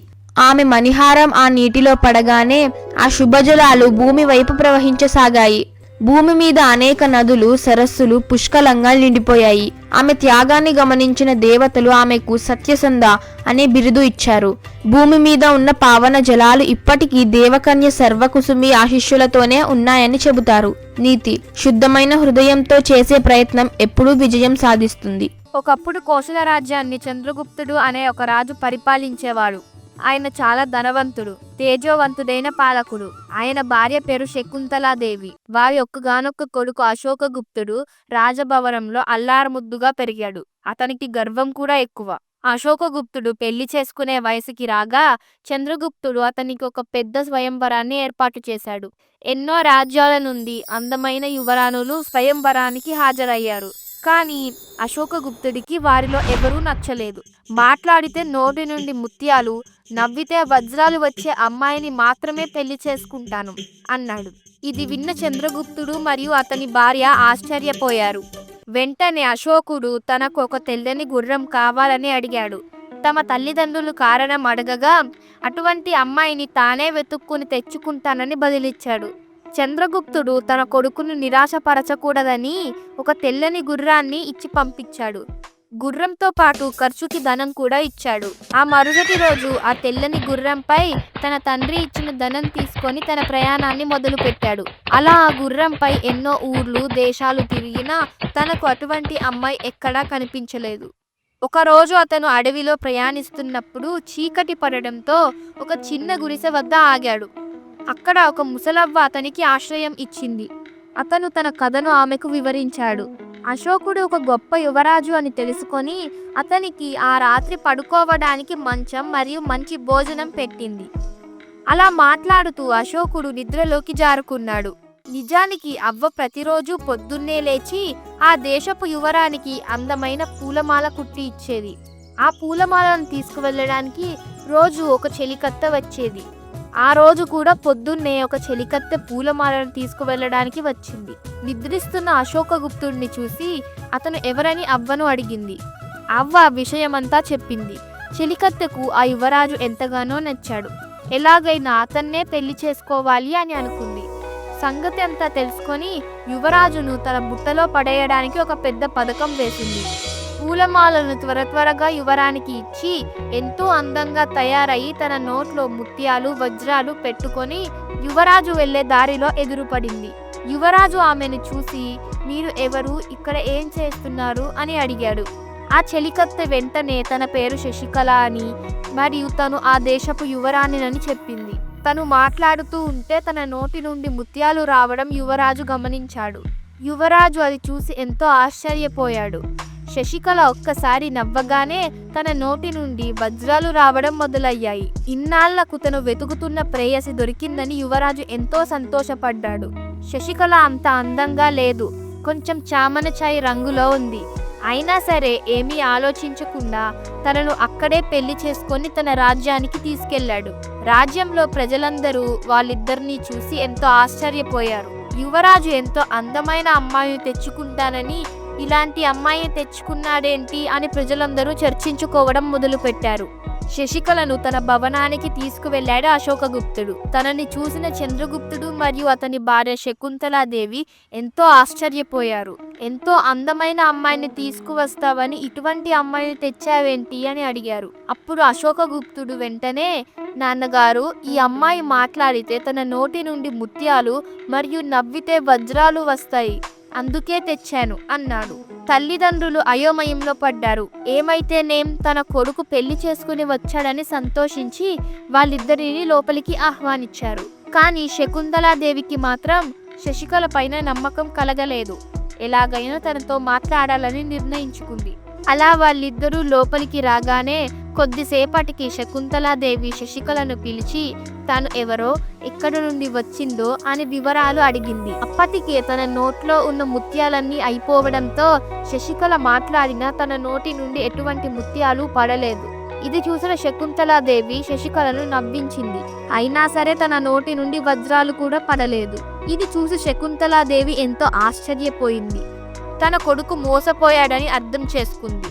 ఆమె మణిహారం ఆ నీటిలో పడగానే ఆ శుభజలాలు భూమి వైపు ప్రవహించసాగాయి. భూమి మీద అనేక నదులు, సరస్సులు పుష్కలంగా నిండిపోయాయి. ఆమె త్యాగాన్ని గమనించిన దేవతలు ఆమెకు సత్యసంధ అనే బిరుదు ఇచ్చారు. భూమి మీద ఉన్న పావన జలాలు ఇప్పటికీ దేవకన్య సర్వకుసుమి ఆశీస్సులతోనే ఉన్నాయని చెబుతారు. నీతి: శుద్ధమైన హృదయంతో చేసే ప్రయత్నం ఎప్పుడూ విజయం సాధిస్తుంది. ఒకప్పుడు కోశల రాజ్యాన్ని చంద్రగుప్తుడు అనే ఒక రాజు పరిపాలించేవాడు. ఆయన చాలా ధనవంతుడు, తేజోవంతుడైన పాలకుడు. ఆయన భార్య పేరు శకుంతలాదేవి. వారి ఒక్కగానొక్క కొడుకు అశోకగుప్తుడు రాజభవనంలో అల్లారముద్దుగా పెరిగాడు. అతనికి గర్వం కూడా ఎక్కువ. అశోకగుప్తుడు పెళ్లి చేసుకునే వయసుకి రాగా చంద్రగుప్తుడు అతనికి ఒక పెద్ద స్వయంవరాన్ని ఏర్పాటు చేశాడు. ఎన్నో రాజ్యాల నుండి అందమైన యువరాణులు స్వయంవరానికి హాజరయ్యారు. కానీ అశోకగుప్తుడికి వారిలో ఎవరూ నచ్చలేదు. మాట్లాడితే నోటి నుండి ముత్యాలు, నవ్వితే వజ్రాలు వచ్చే అమ్మాయిని మాత్రమే పెళ్లి చేసుకుంటాను అన్నాడు. ఇది విన్న చంద్రగుప్తుడు మరియు అతని భార్య ఆశ్చర్యపోయారు. వెంటనే అశోకుడు తనకు ఒక తెల్లని గుర్రం కావాలని అడిగాడు. తమ తల్లిదండ్రులు కారణం అడగగా అటువంటి అమ్మాయిని తానే వెతుక్కుని తెచ్చుకుంటానని బదిలిచ్చాడు. చంద్రగుప్తుడు తన కొడుకును నిరాశపరచకూడదని ఒక తెల్లని గుర్రాన్ని ఇచ్చి పంపించాడు. గుర్రంతో పాటు ఖర్చుకి ధనం కూడా ఇచ్చాడు. ఆ మరుసటి రోజు ఆ తెల్లని గుర్రంపై తన తండ్రి ఇచ్చిన ధనం తీసుకొని తన ప్రయాణాన్ని మొదలు పెట్టాడు. అలా ఆ గుర్రంపై ఎన్నో ఊర్లు, దేశాలు తిరిగినా తనకు అటువంటి అమ్మాయి ఎక్కడా కనిపించలేదు. ఒకరోజు అతను అడవిలో ప్రయాణిస్తున్నప్పుడు చీకటి పడడంతో ఒక చిన్న గుడిసె వద్ద ఆగాడు. అక్కడ ఒక ముసలవ్వ అతనికి ఆశ్రయం ఇచ్చింది. అతను తన కథను ఆమెకు వివరించాడు. అశోకుడు ఒక గొప్ప యువరాజు అని తెలుసుకొని అతనికి ఆ రాత్రి పడుకోవడానికి మంచం మరియు మంచి భోజనం పెట్టింది. అలా మాట్లాడుతూ అశోకుడు నిద్రలోకి జారుకున్నాడు. నిజానికి అవ్వ ప్రతిరోజు పొద్దున్నే లేచి ఆ దేశపు యువరానికి అందమైన పూలమాల కుట్టి ఇచ్చేది. ఆ పూలమాలను తీసుకువెళ్ళడానికి రోజు ఒక చెలికత్త వచ్చేది. ఆ రోజు కూడా పొద్దున్నే ఒక చెలికత్తె పూలమాలను తీసుకువెళ్ళడానికి వచ్చింది. నిద్రిస్తున్న అశోకగుప్తుడిని చూసి అతను ఎవరని అవ్వను అడిగింది. అవ్వ విషయమంతా చెప్పింది. చెలికత్తెకు ఆ యువరాజు ఎంతగానో నచ్చాడు. ఎలాగైనా అతన్నే పెళ్లి చేసుకోవాలి అని అనుకుంది. సంగతి అంతా తెలుసుకొని యువరాజును తన బుట్టలో పడేయడానికి ఒక పెద్ద పథకం వేసింది. పూలమాలను త్వరగా యువరానికి ఇచ్చి ఎంతో అందంగా తయారయ్యి తన నోట్లో ముత్యాలు, వజ్రాలు పెట్టుకొని యువరాజు వెళ్లే దారిలో ఎదురుపడింది. యువరాజు ఆమెను చూసి, మీరు ఎవరు, ఇక్కడ ఏం చేస్తున్నారు అని అడిగాడు. ఆ చెలికత్తె వెంటనే తన పేరు శశికళ అని మరియు తను ఆ దేశపు యువరాణినని చెప్పింది. తను మాట్లాడుతూ ఉంటే తన నోటి నుండి ముత్యాలు రావడం యువరాజు గమనించాడు. యువరాజు అది చూసి ఎంతో ఆశ్చర్యపోయాడు. శశికళ ఒక్కసారి నవ్వగానే తన నోటి నుండి వజ్రాలు రావడం మొదలయ్యాయి. ఇన్నాళ్లకు తను వెతుకుతున్న ప్రేయసి దొరికిందని యువరాజు ఎంతో సంతోషపడ్డాడు. శశికళ అంత అందంగా లేదు, కొంచెం చామన ఛాయ్ రంగులో ఉంది. అయినా సరే ఏమీ ఆలోచించకుండా తనను అక్కడే పెళ్లి చేసుకొని తన రాజ్యానికి తీసుకెళ్లాడు. రాజ్యంలో ప్రజలందరూ వాళ్ళిద్దరినీ చూసి ఎంతో ఆశ్చర్యపోయారు. యువరాజు ఎంతో అందమైన అమ్మాయిని తెచ్చుకుంటానని ఇలాంటి అమ్మాయిని తెచ్చుకున్నాడేంటి అని ప్రజలందరూ చర్చించుకోవడం మొదలుపెట్టారు. శశికళను తన భవనానికి తీసుకువెళ్లాడు అశోకగుప్తుడు. తనని చూసిన చంద్రగుప్తుడు మరియు అతని భార్య శకుంతలాదేవి ఎంతో ఆశ్చర్యపోయారు. ఎంతో అందమైన అమ్మాయిని తీసుకువస్తావని ఇటువంటి అమ్మాయిని తెచ్చావేంటి అని అడిగారు. అప్పుడు అశోకగుప్తుడు వెంటనే, నాన్నగారు, ఈ అమ్మాయి మాట్లాడితే తన నోటి నుండి ముత్యాలు మరియు నవ్వితే వజ్రాలు వస్తాయి, అందుకే తెచ్చాను అన్నాడు. తల్లిదండ్రులు అయోమయంలో పడ్డారు. ఏమైతేనేం తన కొడుకు పెళ్లి చేసుకుని వచ్చాడని సంతోషించి వాళ్ళిద్దరిని లోపలికి ఆహ్వానించారు. కానీ శకుంతలాదేవికి మాత్రం శశికళ పైన నమ్మకం కలగలేదు. ఎలాగైనా తనతో మాట్లాడాలని నిర్ణయించుకుంది. అలా వాళ్ళిద్దరూ లోపలికి రాగానే కొద్దిసేపటికి శకుంతలాదేవి శశికళను పిలిచి తాను ఎవరో, ఎక్కడి నుండి వచ్చిందో అని వివరాలు అడిగింది. అప్పటికే తన నోట్లో ఉన్న ముత్యాలన్నీ అయిపోవడంతో శశికళ మాట్లాడినా తన నోటి నుండి ఎటువంటి ముత్యాలు పడలేదు. ఇది చూసిన శకుంతలాదేవి శశికళను నవ్వించింది. అయినా సరే తన నోటి నుండి వజ్రాలు కూడా పడలేదు. ఇది చూసి శకుంతలాదేవి ఎంతో ఆశ్చర్యపోయింది. తన కొడుకు మోసపోయాడని అర్థం చేసుకుంది.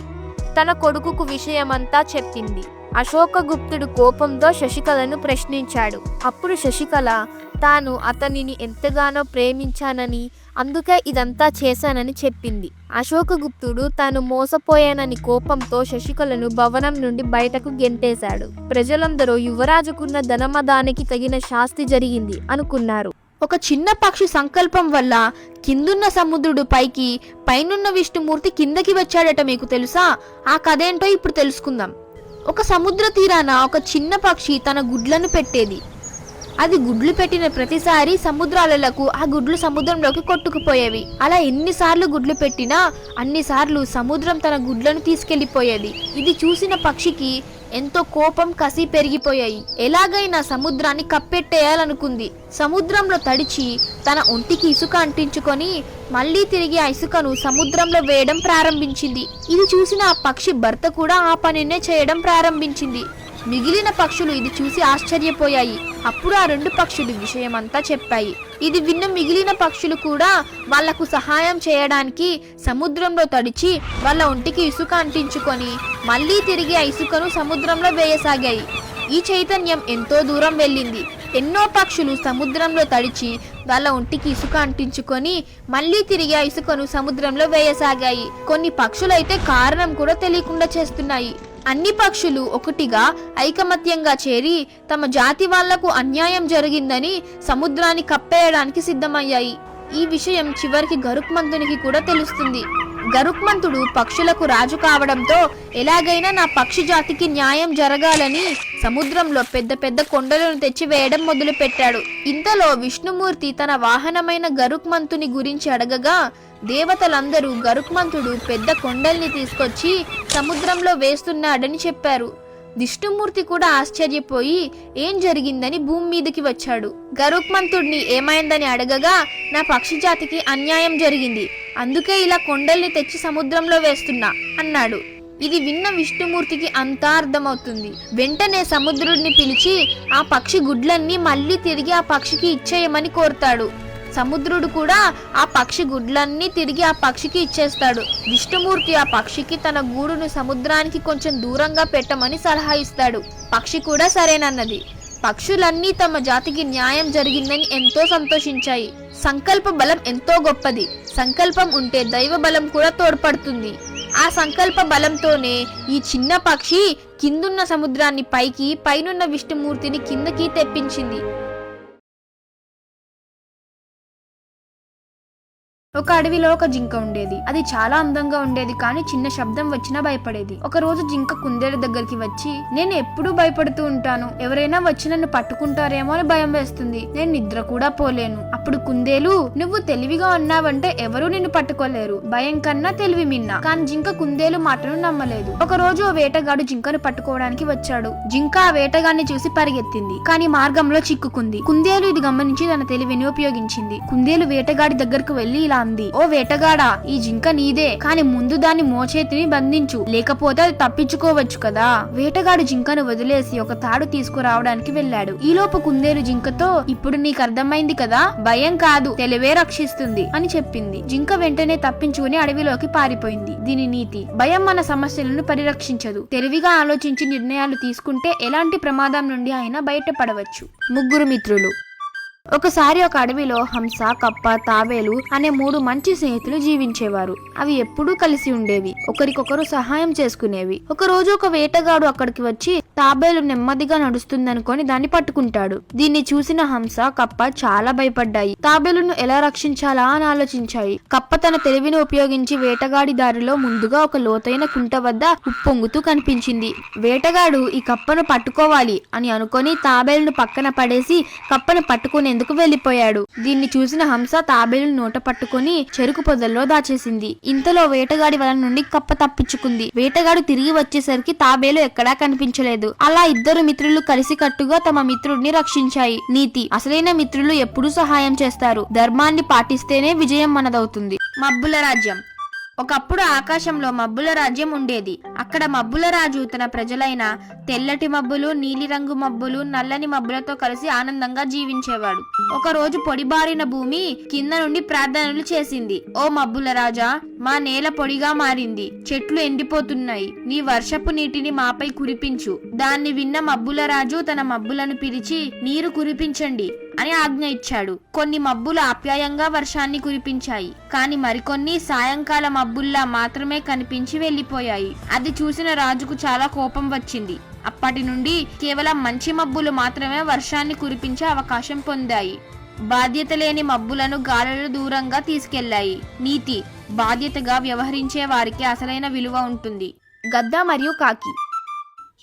తన కొడుకుకు విషయమంతా చెప్పింది. అశోకగుప్తుడు కోపంతో శశికళను ప్రశ్నించాడు. అప్పుడు శశికళ తాను అతనిని ఎంతగానో ప్రేమించానని, అందుకే ఇదంతా చేశానని చెప్పింది. అశోకగుప్తుడు తాను మోసపోయానని కోపంతో శశికళను భవనం నుండి బయటకు గెంటేశాడు. ప్రజలందరూ యువరాజుకున్న ధనమదానికి తగిన శాస్తి జరిగింది అనుకున్నారు. ఒక చిన్న పక్షి సంకల్పం వల్ల కిందున్న సముద్రుడు పైకి, పైనున్న విష్ణుమూర్తి కిందకి వచ్చాడట. మీకు తెలుసా? ఆ కథేంటో ఇప్పుడు తెలుసుకుందాం. ఒక సముద్ర తీరాన ఒక చిన్న పక్షి తన గుడ్లను పెట్టేది. అది గుడ్లు పెట్టిన ప్రతిసారి సముద్రాలకు ఆ గుడ్లు సముద్రంలోకి కొట్టుకుపోయేవి. అలా ఎన్నిసార్లు గుడ్లు పెట్టినా అన్నిసార్లు సముద్రం తన గుడ్లను తీసుకెళ్లిపోయేది. ఇది చూసిన పక్షికి ఎంతో కోపం, కసి పెరిగిపోయాయి. ఎలాగైనా సముద్రాన్ని కప్పెట్టేయాలనుకుంది. సముద్రంలో తడిచి తన ఒంటికి ఇసుక అంటించుకొని మళ్ళీ తిరిగి ఆ ఇసుకను సముద్రంలో వేయడం ప్రారంభించింది. ఇది చూసిన ఆ పక్షి భర్త కూడా ఆ పనినే చేయడం ప్రారంభించింది. మిగిలిన పక్షులు ఇది చూసి ఆశ్చర్యపోయాయి. అప్పుడు ఆ రెండు పక్షులు విషయమంతా చెప్పాయి. ఇది విన్న మిగిలిన పక్షులు కూడా వాళ్లకు సహాయం చేయడానికి సముద్రంలో తడిచి వాళ్ళ ఒంటికి ఇసుక అంటించుకొని మళ్ళీ తిరిగి ఆ ఇసుకను సముద్రంలో వేయసాగాయి. ఈ చైతన్యం ఎంతో దూరం వెళ్ళింది. ఎన్నో పక్షులు సముద్రంలో తడిచి వాళ్ళ ఒంటికి ఇసుక అంటించుకొని మళ్ళీ తిరిగి ఆ ఇసుకను సముద్రంలో వేయసాగాయి. కొన్ని పక్షులైతే కారణం కూడా తెలియకుండా చేస్తున్నాయి. అన్ని పక్షులు ఒకటిగా ఐకమత్యంగా చేరి తమ జాతి వాళ్లకు అన్యాయం జరిగిందని సముద్రాన్ని కప్పేయడానికి సిద్ధమయ్యాయి. ఈ విషయం చివరికి గరుక్మంతునికి కూడా తెలుస్తుంది. గరుక్మంతుడు పక్షులకు రాజు కావడంతో ఎలాగైనా నా పక్షి జాతికి న్యాయం జరగాలని సముద్రంలో పెద్ద పెద్ద కొండలను తెచ్చి వేయడం మొదలు పెట్టాడు. ఇంతలో విష్ణుమూర్తి తన వాహనమైన గరుక్మంతుని గురించి అడగగా దేవతలందరూ గరుక్మంతుడు పెద్ద కొండల్ని తీసుకొచ్చి సముద్రంలో వేస్తున్నాడని చెప్పారు. విష్ణుమూర్తి కూడా ఆశ్చర్యపోయి ఏం జరిగిందని భూమి మీదకి వచ్చాడు. గరుక్మంతుడిని ఏమైందని అడగగా నా పక్షి జాతికి అన్యాయం జరిగింది, అందుకే ఇలా కొండల్ని తెచ్చి సముద్రంలో వేస్తున్నా అన్నాడు. ఇది విన్న విష్ణుమూర్తికి అంతా అర్థమవుతుంది. వెంటనే సముద్రుడిని పిలిచి ఆ పక్షి గుడ్లన్నీ మళ్ళీ తిరిగి ఆ పక్షికి ఇచ్చేయమని కోరుతాడు. సముద్రుడు కూడా ఆ పక్షి గుడ్లన్నీ తిరిగి ఆ పక్షికి ఇచ్చేస్తాడు. విష్ణుమూర్తి ఆ పక్షికి తన గూడును సముద్రానికి కొంచెం దూరంగా పెట్టమని సలహా ఇస్తాడు. పక్షి కూడా సరేనన్నది. పక్షులన్నీ తమ జాతికి న్యాయం జరిగిందని ఎంతో సంతోషించాయి. సంకల్ప బలం ఎంతో గొప్పది. సంకల్పం ఉంటే దైవ బలం కూడా తోడ్పడుతుంది. ఆ సంకల్ప బలంతోనే ఈ చిన్న పక్షి కిందున్న సముద్రాన్ని పైకి, పైనున్న విష్ణుమూర్తిని కిందకి తెప్పించింది. ఒక అడవిలో ఒక జింక ఉండేది. అది చాలా అందంగా ఉండేది, కానీ చిన్న శబ్దం వచ్చినా భయపడేది. ఒక రోజు జింక కుందేలు దగ్గరికి వచ్చి, నేను ఎప్పుడూ భయపడుతూ ఉంటాను, ఎవరైనా వచ్చి నన్ను పట్టుకుంటారేమో అని భయం వేస్తుంది, నేను నిద్ర కూడా పోలేను. అప్పుడు కుందేలు, నువ్వు తెలివిగా ఉన్నావంటే ఎవరూ నిన్ను పట్టుకోలేరు, భయం కన్నా తెలివి మిన్నా. కానీ జింక కుందేలు మాటను నమ్మలేదు. ఒక రోజు ఓ వేటగాడు జింకను పట్టుకోవడానికి వచ్చాడు. జింక ఆ వేటగాన్ని చూసి పరిగెత్తింది, కానీ మార్గంలో చిక్కుకుంది. కుందేలు ఇది గమనించి తన తెలివిని ఉపయోగించింది. కుందేలు వేటగాడి దగ్గరకు వెళ్లి ఇలా అంది, ఓ వేటగాడా, ఈ జింక నీదే, కానీ ముందు దాని మోచేతిని బంధించు, లేకపోతే అది తప్పించుకోవచ్చు కదా. వేటగాడు జింకను వదిలేసి ఒక తాడు తీసుకురావడానికి వెళ్ళాడు. ఈలోపు కుందేలు జింకతో, ఇప్పుడు నీకు అర్థమైంది కదా, భయం కాదు తెలివే రక్షిస్తుంది అని చెప్పింది. జింక వెంటనే తప్పించుకుని అడవిలోకి పారిపోయింది. దీని నీతి, భయం మన సమస్యలను పరిరక్షించదు, తెలివిగా ఆలోచించి నిర్ణయాలు తీసుకుంటే ఎలాంటి ప్రమాదం నుండి అయినా బయటపడవచ్చు. ముగ్గురు మిత్రులు. ఒకసారి ఒక అడవిలో హంస, కప్ప, తాబేలు అనే 3 మంచి స్నేహితులు జీవించేవారు. అవి ఎప్పుడూ కలిసి ఉండేవి, ఒకరికొకరు సహాయం చేసుకునేవి. ఒక రోజు ఒక వేటగాడు అక్కడికి వచ్చి తాబేలు నెమ్మదిగా నడుస్తుందనుకొని దాన్ని పట్టుకుంటాడు. దీన్ని చూసిన హంస, కప్ప చాలా భయపడ్డాయి. తాబేలును ఎలా రక్షించాలా అని ఆలోచించాయి. కప్ప తన తెలివిని ఉపయోగించి వేటగాడి దారిలో ముందుగా ఒక లోతైన కుంట వద్ద ఉప్పొంగుతూ కనిపించింది. వేటగాడు ఈ కప్పను పట్టుకోవాలి అని అనుకొని తాబేలును పక్కన పడేసి కప్పను పట్టుకునేందుకు వెళ్లిపోయాడు. దీన్ని చూసిన హంస తాబేలును నోట పట్టుకుని చెరుకు పొదల్లో దాచేసింది. ఇంతలో వేటగాడి వల నుండి కప్ప తప్పించుకుంది. వేటగాడు తిరిగి వచ్చేసరికి తాబేలు ఎక్కడా కనిపించలేదు. అలా ఇద్దరు మిత్రులు కలిసికట్టుగా తమ మిత్రుడిని రక్షించాయి. నీతి, అసలైన మిత్రులు ఎప్పుడూ సహాయం చేస్తారు, ధర్మాన్ని పాటిస్తేనే విజయం మనదవుతుంది. మబ్బుల రాజ్యం. ఒకప్పుడు ఆకాశంలో మబ్బుల రాజ్యం ఉండేది. అక్కడ మబ్బుల రాజు తన ప్రజలైన తెల్లటి మబ్బులు, నీలిరంగు మబ్బులు, నల్లని మబ్బులతో కలిసి ఆనందంగా జీవించేవాడు. ఒక రోజు పొడిబారిన భూమి కింద నుండి ప్రార్థనలు చేసింది. ఓ మబ్బుల రాజా, మా నేల పొడిగా మారింది, చెట్లు ఎండిపోతున్నాయి, నీ వర్షపు నీటిని మాపై కురిపించు. దాన్ని విన్న మబ్బుల రాజు తన మబ్బులను పిలిచి, నీరు కురిపించండి అని ఆజ్ఞ ఇచ్చాడు. కొన్ని మబ్బులు ఆప్యాయంగా వర్షాన్ని కురిపించాయి, కానీ మరికొన్ని సాయంకాల మబ్బుల్లా మాత్రమే కనిపించి వెళ్లిపోయాయి. అది చూసిన రాజుకు చాలా కోపం వచ్చింది. అప్పటి నుండి కేవలం మంచి మబ్బులు మాత్రమే వర్షాన్ని కురిపించే అవకాశం పొందాయి. బాధ్యత లేని మబ్బులను గాలులు దూరంగా తీసుకెళ్లాయి. నీతి, బాధ్యతగా వ్యవహరించే వారికి అసలైన విలువ ఉంటుంది. గద్ద మరియు కాకి.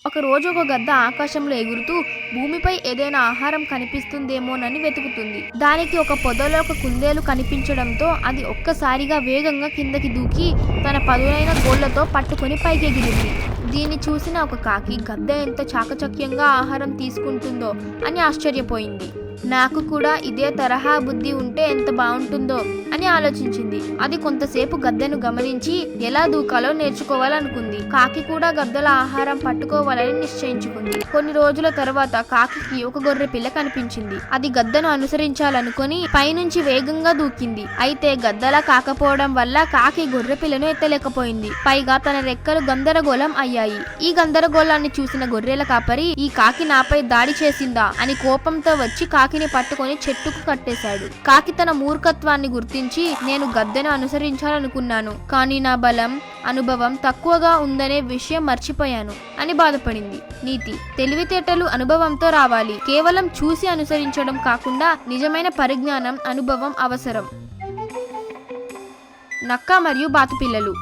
ఒక రోజు ఒక గద్ద ఆకాశంలో ఎగురుతూ భూమిపై ఏదైనా ఆహారం కనిపిస్తుందేమోనని వెతుకుతుంది. దానికి ఒక పొదలో ఒక కుందేలు కనిపించడంతో అది ఒక్కసారిగా వేగంగా కిందకి దూకి తన పదునైన గోళ్లతో పట్టుకుని పైకి ఎగిరింది. దీన్ని చూసిన ఒక కాకి గద్ద ఎంత చాకచక్యంగా ఆహారం తీసుకుంటుందో అని ఆశ్చర్యపోయింది. నాకు కూడా ఇదే తరహా బుద్ధి ఉంటే ఎంత బాగుంటుందో అని ఆలోచించింది. అది కొంతసేపు గద్దెను గమనించి ఎలా దూకాలో నేర్చుకోవాలనుకుంది. కాకి కూడా గద్దల ఆహారం పట్టుకోవాలని నిశ్చయించుకుంది. కొన్ని రోజుల తర్వాత కాకికి ఒక గొర్రె పిల్ల కనిపించింది. అది గద్దను అనుసరించాలనుకొని పైనుంచి వేగంగా దూకింది. అయితే గద్దలా కాకపోవడం వల్ల కాకి గొర్రె పిల్లను ఎత్తలేకపోయింది. పైగా తన రెక్కలు గందరగోళం అయ్యాయి. ఈ గందరగోళాన్ని చూసిన గొర్రెల కాపరి, ఈ కాకి నాపై దాడి చేసిందా అని కోపంతో వచ్చి కాకిని పట్టుకొని చెట్టుకు కట్టేశాడు. కాకి తన మూర్ఖత్వాన్ని గుర్తించి, నేను గద్దెను అనుసరించాలనుకున్నాను, కానీ నా బలం, అనుభవం తక్కువగా ఉందనే విషయం మర్చిపోయాను అని బాధపడింది. నీతి, తెలివితేటలు అనుభవంతో రావాలి. కేవలం చూసి అనుసరించడం కాకుండా నిజమైన పరిజ్ఞానం, అనుభవం అవసరం. నక్క మరియు బాతు పిల్లలు.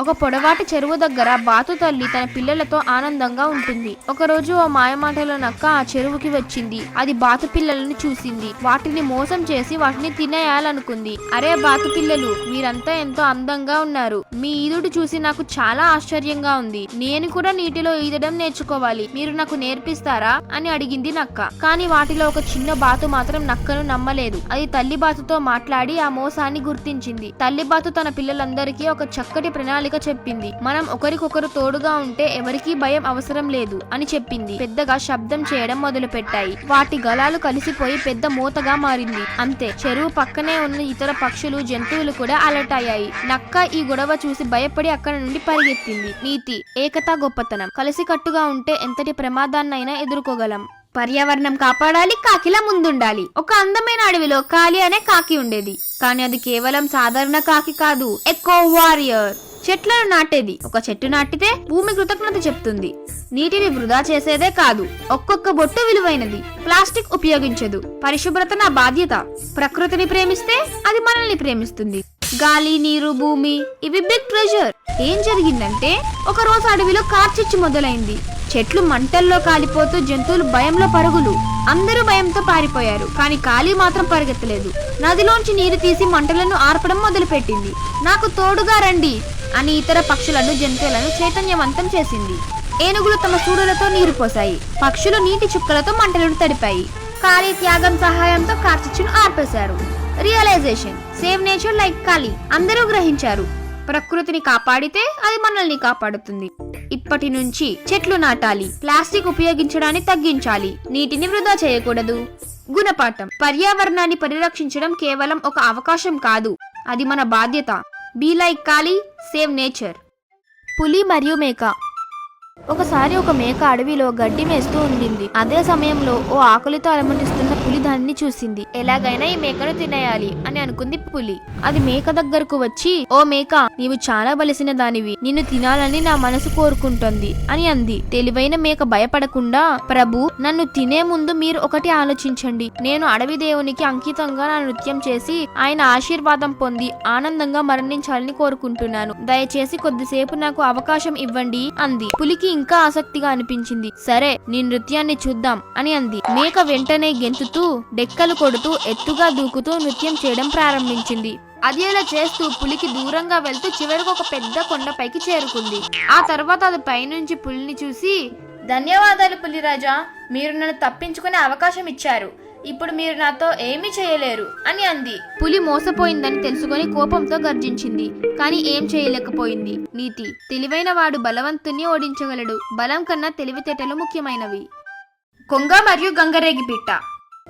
ఒక పొడవాటి చెరువు దగ్గర బాతు తల్లి తన పిల్లలతో ఆనందంగా ఉంటుంది. ఒకరోజు ఓ మాయమాటల నక్క ఆ చెరువుకి వచ్చింది. అది బాతు పిల్లలను చూసింది. వాటిని మోసం చేసి వాటిని తినేయాలనుకుంది. అరే బాతు పిల్లలు, మీరంతా ఎంతో అందంగా ఉన్నారు. మీ ఈదుడు చూసి నాకు చాలా ఆశ్చర్యంగా ఉంది. నేను కూడా నీటిలో ఈదడం నేర్చుకోవాలి. మీరు నాకు నేర్పిస్తారా అని అడిగింది నక్క. కానీ వాటిలో ఒక చిన్న బాతు మాత్రం నక్కను నమ్మలేదు. అది తల్లి బాతుతో మాట్లాడి ఆ మోసాన్ని గుర్తించింది. తల్లి బాతు తన పిల్లలందరికీ ఒక చక్కటి ప్రణాళిక చెప్పింది. మనం ఒకరికొకరు తోడుగా ఉంటే ఎవరికీ భయం అవసరం లేదు అని చెప్పింది. పెద్దగా శబ్దం చేయడం మొదలు పెట్టాయి. వాటి గలాలు కలిసిపోయి పెద్ద మోతగా మారింది. అంతే, చెరువు పక్కనే ఉన్న ఇతర పక్షులు, జంతువులు కూడా అలర్ట్ అయ్యాయి. నక్క ఈ గొడవ చూసి భయపడి అక్కడి నుండి పరిగెత్తింది. నీతి, ఏకతా గొప్పతనం. కలిసికట్టుగా ఉంటే ఎంతటి ప్రమాదాన్నైనా ఎదుర్కోగలం. పర్యావరణం కాపాడాలి, కాకిలా ముందుండాలి. ఒక అందమైన అడవిలో కాలి అనే కాకి ఉండేది. కానీ అది కేవలం సాధారణ కాకి కాదు, ఎకో వారియర్. చెట్లను నాటేది. ఒక చెట్టు నాటితే భూమి కృతజ్ఞత చెప్తుంది. నీటిని వృధా చేసేదే కాదు, ఒక్కొక్క బొట్టు విలువైనది. ప్లాస్టిక్ ఉపయోగించదు. పరిశుభ్రత నా బాధ్యత. ప్రకృతిని ప్రేమిస్తే అది మనల్ని ప్రేమిస్తుంది. గాలి, నీరు, భూమి ఇవి బిగ్ ట్రెజర్. ఏం జరిగిందంటే ఒక రోజు అడవిలో కార్చిచ్చు మొదలైంది. చెట్లు మంటల్లో కాలిపోతూ, జంతువులు భయంలో పరుగులు. అందరూ భయంతో పారిపోయారు, కానీ కాలి మాత్రం పరిగెత్తలేదు. నదిలోంచి నీరు తీసి మంటలను ఆర్పడం మొదలుపెట్టింది. నాకు తోడుగా రండి అని ఇతర పక్షులను, జంతువులను చైతన్యవంతం చేసింది. ఏనుగులు తమ సూడులతో నీరు పోసాయి. పక్షులు నీటి చుక్కలతో మంటలను తడిపాయి. కాళీ త్యాగం సహాయంతో కార్చిచ్చును ఆర్పేశారు. రియలైజేషన్, సేవ్ నేచర్ లైక్ కాళీ. అందరూ గ్రహించారు, ప్రకృతిని కాపాడితే అది మనల్ని కాపాడుతుంది. ఇప్పటి నుంచి చెట్లు నాటాలి, ప్లాస్టిక్ ఉపయోగించడాన్ని తగ్గించాలి, నీటిని వృధా చేయకూడదు. గుణపాఠం: పర్యావరణాన్ని పరిరక్షించడం కేవలం ఒక అవకాశం కాదు, అది మన బాధ్యత. Be like Kali, save nature. పులి మరియు మేక. ఒకసారి ఒక మేక అడవిలో గడ్డి మేస్తూ ఉండింది. అదే సమయంలో ఓ ఆకలితో అలమటిస్తున్న పులి దానిని చూసింది. ఎలాగైనా ఈ మేకను తినేయాలి అని అనుకుంది పులి. అది మేక దగ్గరకు వచ్చి, ఓ మేక, నీవు చాలా బలిసిన దానివి, నిన్ను తినాలని నా మనసు కోరుకుంటుంది అని అంది. తెలివైన మేక భయపడకుండా, ప్రభు, నన్ను తినే ముందు మీరు ఒకటి ఆలోచించండి. నేను అడవి దేవునికి అంకితంగా నా నృత్యం చేసి ఆయన ఆశీర్వాదం పొంది ఆనందంగా మరణించాలని కోరుకుంటున్నాను. దయచేసి కొద్దిసేపు నాకు అవకాశం ఇవ్వండి అంది. పులికి ఇంకా ఆసక్తిగా అనిపించింది. సరే, నీ నృత్యాన్ని చూద్దాం అని అంది. మేక వెంటనే గెంతుతూ, డెక్కలు కొడుతూ, ఎత్తుగా దూకుతూ నృత్యం చేయడం ప్రారంభించింది. అది అలా చేస్తూ పులికి దూరంగా వెళ్తూ చివరికి ఒక పెద్ద కొండపైకి చేరుకుంది. ఆ తర్వాత అది పైనుంచి పులిని చూసి, ధన్యవాదాలు పులిరాజా, మీరు నన్ను తప్పించుకునే అవకాశం ఇచ్చారు. ఇప్పుడు మీరు నాతో ఏమీ చేయలేరు అని అంది. పులి మోసపోయిందని తెలుసుకొని కోపంతో గర్జించింది, కానీ ఏం చేయలేకపోయింది. నీతి: తెలివైన వాడు బలవంతుని ఓడించగలడు, బలం కన్నా తెలివితేటలు ముఖ్యమైనవి. కొంగ మరియు గంగరేగి పిట్ట.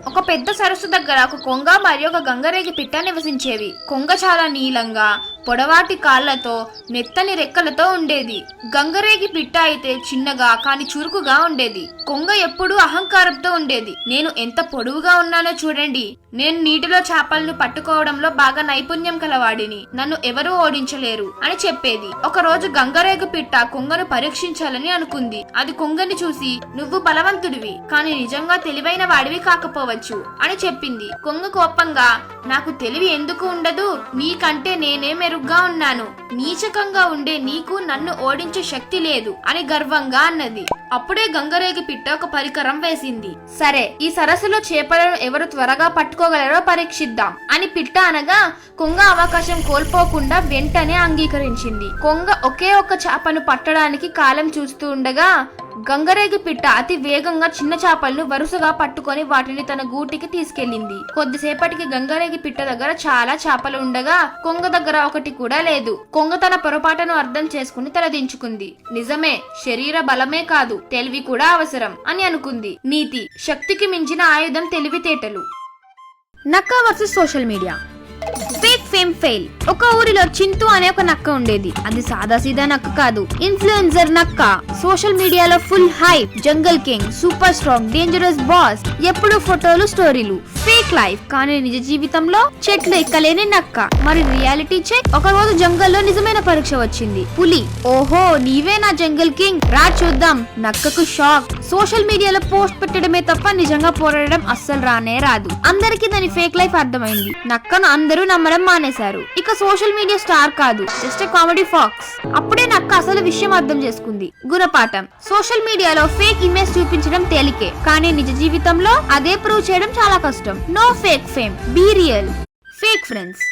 ఒక పెద్ద సరస్సు దగ్గర ఒక కొంగ మరియు ఒక గంగరేగి పిట్ట నివసించేవి. కొంగ చాలా నీలంగా, పొడవాటి కాళ్లతో, మెత్తని రెక్కలతో ఉండేది. గంగరేగి పిట్ట అయితే చిన్నగా కానీ చురుకుగా ఉండేది. కొంగ ఎప్పుడూ అహంకారంతో ఉండేది. నేను ఎంత పొడవుగా ఉన్నానో చూడండి, నేను నీటిలో చేపలను పట్టుకోవడంలో బాగా నైపుణ్యం కలవాడిని, నన్ను ఎవరూ ఓడించలేరు అని చెప్పేది. ఒక రోజు గంగరేగి పిట్ట కొంగను పరీక్షించాలని అనుకుంది. అది కొంగని చూసి, నువ్వు బలవంతుడివి, కానీ నిజంగా తెలివైన వాడివి కాకపోవచ్చు అని చెప్పింది. కొంగ కోపంగా, నాకు తెలివి ఎందుకు ఉండదు, నీకంటే నేనే మెరుగ్గా ఉన్నాను, నీచకంగా ఉండే నీకు నన్ను ఓడించే శక్తి లేదు అని గర్వంగా అన్నది. అప్పుడే గంగరేగి పిట్ట ఒక పరికరం వేసింది. సరే, ఈ సరస్సులో చేపలను ఎవరు త్వరగా పట్టుకోగలరో పరీక్షిద్దాం అని పిట్ట అనగా, కొంగ అవకాశం కోల్పోకుండా వెంటనే అంగీకరించింది. కొంగ ఒకే ఒక్క చేపను పట్టడానికి కాలం చూస్తూ ఉండగా గంగరేగి పిట్ట అతి వేగంగా చిన్న చేపలను వరుసగా పట్టుకొని వాటిని తన గూటికి తీసుకెళ్లింది. కొద్దిసేపటికి గంగరేగి పిట్ట దగ్గర చాలా చేపలు ఉండగా కొంగ దగ్గర ఒకటి కూడా లేదు. కొంగ తన పొరపాటును అర్థం చేసుకుని తలదించుకుంది. నిజమే, శరీర బలమే కాదు, తెలివి కూడా అవసరం అని అనుకుంది. నీతి: శక్తికి మించిన ఆయుధం తెలివితేటలు. నక్క versus social media. Fake fame fail. ఒక ఊరిలో చింతు అనే ఒక నక్క ఉండేది. అది సాదాసీదా నక్క కాదు, ఇన్ఫ్లుయెన్సర్ నక్క. సోషల్ మీడియాలో full hype, jungle king, super strong, dangerous boss, ఎప్పుడు ఫోటోలు, స్టోరీలు, ఫేక్ లైఫ్. కానీ నిజ జీవితంలో చెట్లు ఎక్కలేని నక్క. మరి రియాలిటీ చెక్. ఒక రోజు జంగల్లో నిజమైన పరీక్ష వచ్చింది. పులి: ఓహో, నీవే నా జంగల్ కింగ్, రా చూద్దాం. నక్కకు షాక్. సోషల్ మీడియాలో పోస్ట్ పెట్టడమే తప్ప నిజంగా పోరాడడం అస్సలు రానే రాదు. అందరికీ దాని ఫేక్ లైఫ్ అర్థమైంది. నక్కను అందరూ నమ్మడం మానేశారు. ఇక సోషల్ మీడియా స్టార్ కాదు, జస్ట్ కామెడీ ఫాక్స్. అప్పుడే నక్క అసలు విషయం అర్థం చేసుకుంది. గుణపాఠం: సోషల్ మీడియాలో ఫేక్ ఇమేజ్ చూపించడం తేలికే, కానీ నిజ జీవితంలో అదే ప్రూవ్ చేయడం చాలా కష్టం. No fake fame, be real. Fake friends.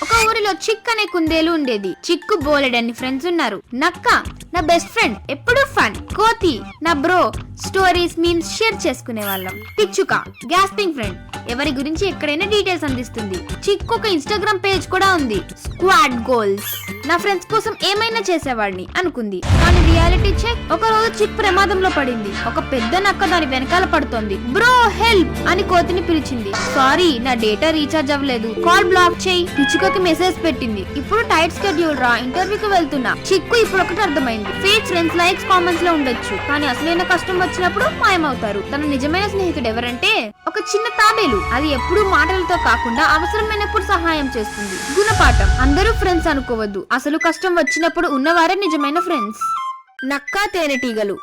ఒక ఊరిలో చిక్ అనే కుందేలు ఉండేది. చిక్కు బోలెడన్ని ఫ్రెండ్స్ ఉన్నారు. నక్క నా బెస్ట్ ఫ్రెండ్, ఎప్పుడు ఫన్. కోతి నా బ్రో, స్టోరీస్, మీమ్స్ షేర్ చేసుకునే వాళ్ళం. పిచ్చుక గ్యాస్పింగ్ ఫ్రెండ్, ఎవరి గురించి ఎక్కడైనా డీటెయిల్స్ అందిస్తుంది. చిక్కు ఒక ఇన్స్టాగ్రామ్ పేజ్ కూడా ఉంది. స్క్వాడ్ గోల్స్, నా ఫ్రెండ్స్ కోసం ఏమైనా చేసేవాడిని అనుకుంది. కానీ రియాలిటీ చెక్. ఒక రోజు చిక్ ప్రమాదంలో పడింది. ఒక పెద్ద నక్క దాని వెనకాల పడుతోంది. బ్రో హెల్ప్ అని కోతిని పిలిచింది. సారీ, నా డేటా రీఛార్జ్ అవ్వలేదు, కాల్ బ్లాక్ చేయి. పిచ్చుకకి మెసేజ్ పెట్టింది. ఇప్పుడు టైట్ స్కెడ్యూల్ రా, ఇంటర్వ్యూకి వెళ్తున్నా. చిక్కు ఇప్పుడు ఒకటి అర్థమైంది. ఫేక్ ఫ్రెండ్స్ లైక్స్, కామెంట్స్ లో ఉండొచ్చు, కానీ అసలైన కష్టం వచ్చినప్పుడు మాయమవుతారు. తన నిజమైన స్నేహితుడు ఎవరంటే ఒక చిన్న తాబేలు. అది ఎప్పుడు మాటలతో కాకుండా అవసరమైనప్పుడు సహాయం చేస్తుంది. గుణపాఠం: అందరూ ఫ్రెండ్స్ అనుకోవద్దు, అసలు కష్టం వచ్చినప్పుడు ఉన్నవారే నిజమైన ఫ్రెండ్స్. నక్క తేనెటీగలు.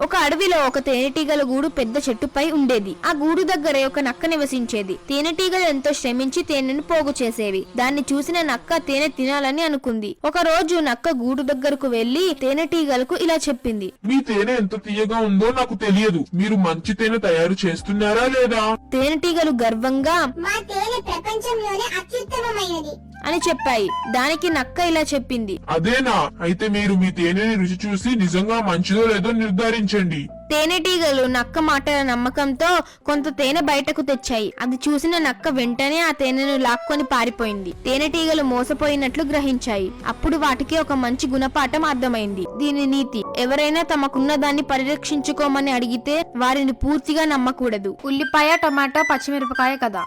ఒక అడవిలో ఒక తేనెటీగల గూడు పెద్ద చెట్టుపై ఉండేది. ఆ గూడు దగ్గరే ఒక నక్క నివసించేది. తేనెటీగలు ఎంతో శ్రమించి తేనెను పోగు చేసేవి. దాన్ని చూసిన నక్క తేనె తినాలని అనుకుంది. ఒక రోజు నక్క గూడు దగ్గరకు వెళ్లి తేనెటీగలకు ఇలా చెప్పింది. మీ తేనె ఎంత తీయగా ఉందో నాకు తెలియదు. మీరు మంచి తేనె తయారు చేస్తున్నారా లేదా? తేనెటీగలు గర్వంగా మా తేనె ప్రపంచంలోనే అత్యుత్తమమైనది అని చెప్పాయి. దానికి నక్క ఇలా చెప్పింది. అదేనా? అయితే మీరు మీ తేనెని రుచి చూసి నిజంగా మంచిదో లేదో నిర్ధారించండి. తేనెటీగలు నక్క మాటల నమ్మకంతో కొంత తేనె బయటకు తెచ్చాయి. అది చూసిన నక్క వెంటనే ఆ తేనెను లాక్కొని పారిపోయింది. తేనెటీగలు మోసపోయినట్లు గ్రహించాయి. అప్పుడు వాటికి ఒక మంచి గుణపాఠం అర్థమైంది. దీని నీతి: ఎవరైనా తమకున్న దాన్ని పరిరక్షించుకోమని అడిగితే వారిని పూర్తిగా నమ్మకూడదు. ఉల్లిపాయ, టమాటో, పచ్చిమిరపకాయ కథ.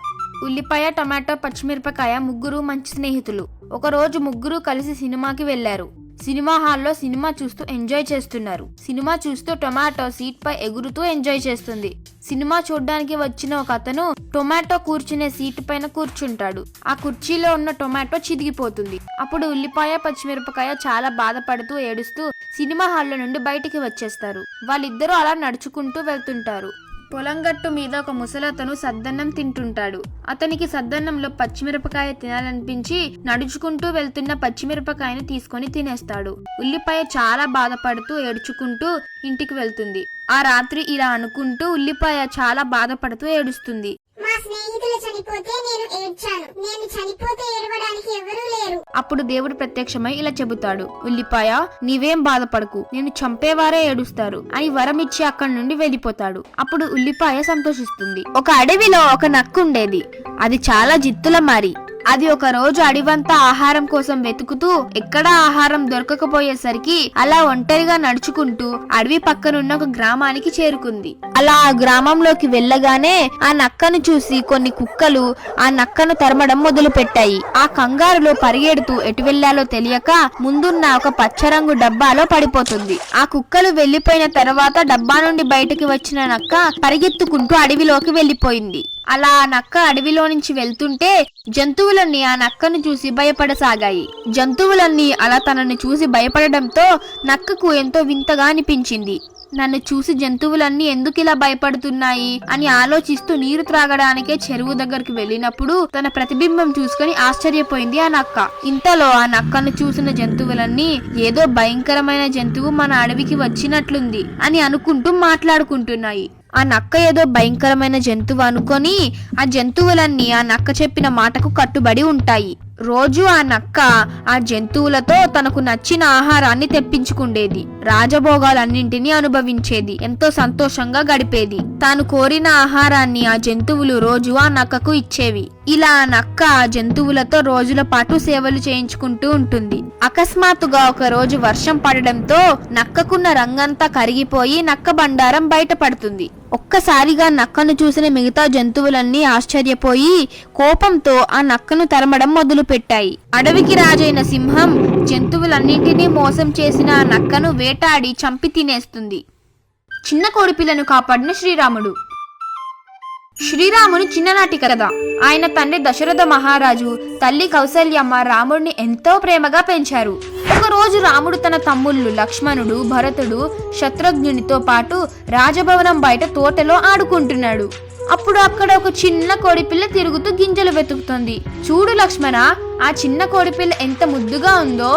ఉల్లిపాయ, టమాటో, పచ్చిమిరపకాయ ముగ్గురు మంచి స్నేహితులు. ఒక రోజు ముగ్గురు కలిసి సినిమాకి వెళ్లారు. సినిమా హాల్లో సినిమా చూస్తూ ఎంజాయ్ చేస్తున్నారు. సినిమా చూస్తూ టొమాటో సీట్ పై ఎగురుతూ ఎంజాయ్ చేస్తుంది. సినిమా చూడ్డానికి వచ్చిన ఒక అతను టొమాటో కూర్చునే సీట్ పైన కూర్చుంటాడు. ఆ కుర్చీలో ఉన్న టొమాటో చిదిగిపోతుంది. అప్పుడు ఉల్లిపాయ, పచ్చిమిరపకాయ చాలా బాధపడుతూ ఏడుస్తూ సినిమా హాల్లో నుండి బయటికి వచ్చేస్తారు. వాళ్ళిద్దరూ అలా నడుచుకుంటూ వెళ్తుంటారు. పొలం గట్టు మీద ఒక ముసలతను సద్దన్నం తింటుంటాడు. అతనికి సద్దన్నంలో పచ్చిమిరపకాయ తినాలనిపించి నడుచుకుంటూ వెళ్తున్న పచ్చిమిరపకాయని తీసుకొని తినేస్తాడు. ఉల్లిపాయ చాలా బాధపడుతూ ఏడ్చుకుంటూ ఇంటికి వెళ్తుంది. ఆ రాత్రి ఇలా అనుకుంటూ ఉల్లిపాయ చాలా బాధపడుతూ ఏడుస్తుంది. మా స్నేహితులు చనిపోతే నేను ఏడ్చాను. నేను చనిపోతే ఏడవడానికి ఎవరూ లేరు. అప్పుడు దేవుడు ప్రత్యక్షమై ఇలా చెబుతాడు. ఉల్లిపాయ, నీవేం బాధపడకు, నేను చంపేవారే ఏడుస్తారు అని వరం ఇచ్చి అక్కడి నుండి వెళ్ళిపోతాడు. అప్పుడు ఉల్లిపాయ సంతోషిస్తుంది. ఒక అడవిలో ఒక నక్క ఉండేది. అది చాలా జిత్తుల మారి. అది ఒక రోజు అడివంతా ఆహారం కోసం వెతుకుతూ ఎక్కడా ఆహారం దొరకకపోయేసరికి అలా ఒంటరిగా నడుచుకుంటూ అడవి పక్కనున్న ఒక గ్రామానికి చేరుకుంది. అలా ఆ గ్రామంలోకి వెళ్ళగానే ఆ నక్కను చూసి కొన్ని కుక్కలు ఆ నక్కను తరమడం మొదలు పెట్టాయి. ఆ కంగారులో పరిగెడుతూ ఎటు వెళ్లాలో తెలియక ముందున్న ఒక పచ్చరంగు డబ్బాలో పడిపోతుంది. ఆ కుక్కలు వెళ్లిపోయిన తర్వాత డబ్బా నుండి బయటకు వచ్చిన నక్క పరిగెత్తుకుంటూ అడవిలోకి వెళ్లిపోయింది. అలా ఆ నక్క అడవిలో నుంచి వెళ్తుంటే జంతువులన్నీ ఆ నక్కను చూసి భయపడసాగాయి. జంతువులన్నీ అలా తనను చూసి భయపడడంతో నక్కకు ఎంతో వింతగా అనిపించింది. నన్ను చూసి జంతువులన్నీ ఎందుకు ఇలా భయపడుతున్నాయి అని ఆలోచిస్తూ నీరు త్రాగడానికే చెరువు దగ్గరికి వెళ్ళినప్పుడు తన ప్రతిబింబం చూసుకుని ఆశ్చర్యపోయింది ఆ నక్క. ఇంతలో ఆ నక్కను చూసిన జంతువులన్నీ ఏదో భయంకరమైన జంతువు మన అడవికి వచ్చినట్లుంది అని అనుకుంటూ మాట్లాడుకుంటున్నాయి. ఆ నక్క ఏదో భయంకరమైన జంతువు అనుకొని ఆ జంతువులన్నీ ఆ నక్క చెప్పిన మాటకు కట్టుబడి ఉంటాయి. రోజు ఆ నక్క ఆ జంతువులతో తనకు నచ్చిన ఆహారాన్ని తెప్పించుకుండేది. రాజభోగాలన్నింటినీ అనుభవించేది. ఎంతో సంతోషంగా గడిపేది. తాను కోరిన ఆహారాన్ని ఆ జంతువులు రోజు ఆ నక్కకు ఇచ్చేవి. ఇలా ఆ నక్క ఆ జంతువులతో రోజుల పాటు సేవలు చేయించుకుంటూ ఉంటుంది. అకస్మాత్తుగా ఒక రోజు వర్షం పడడంతో నక్కకున్న రంగంతా కరిగిపోయి నక్క బండారం బయటపడుతుంది. ఒక్కసారిగా నక్కను చూసిన మిగతా జంతువులన్నీ ఆశ్చర్యపోయి కోపంతో ఆ నక్కను తరమడం మొదలు పెట్టాయి. అడవికి రాజైన సింహం జంతువులన్నింటినీ మోసం చేసిన ఆ నక్కను వేటాడి చంపి తినేస్తుంది. చిన్న కోడిపిల్లను కాపాడిన శ్రీరాముడు. శ్రీరాముని చిన్ననాటి కథ. ఆయన తండ్రి దశరథ మహారాజు, తల్లి కౌసల్యమ్మ రాముడిని ఎంతో ప్రేమగా పెంచారు. ఒక రోజు రాముడు తన తమ్ముళ్ళు లక్ష్మణుడు, భరతుడు, శత్రుఘ్నునితో పాటు రాజభవనం బయట తోటలో ఆడుకుంటున్నాడు. అప్పుడు అక్కడ ఒక చిన్న కోడిపిల్ల తిరుగుతూ గింజలు వెతుకుతుంది. చూడు లక్ష్మణ, ఆ చిన్న కోడిపిల్ల ఎంత ముద్దుగా ఉందో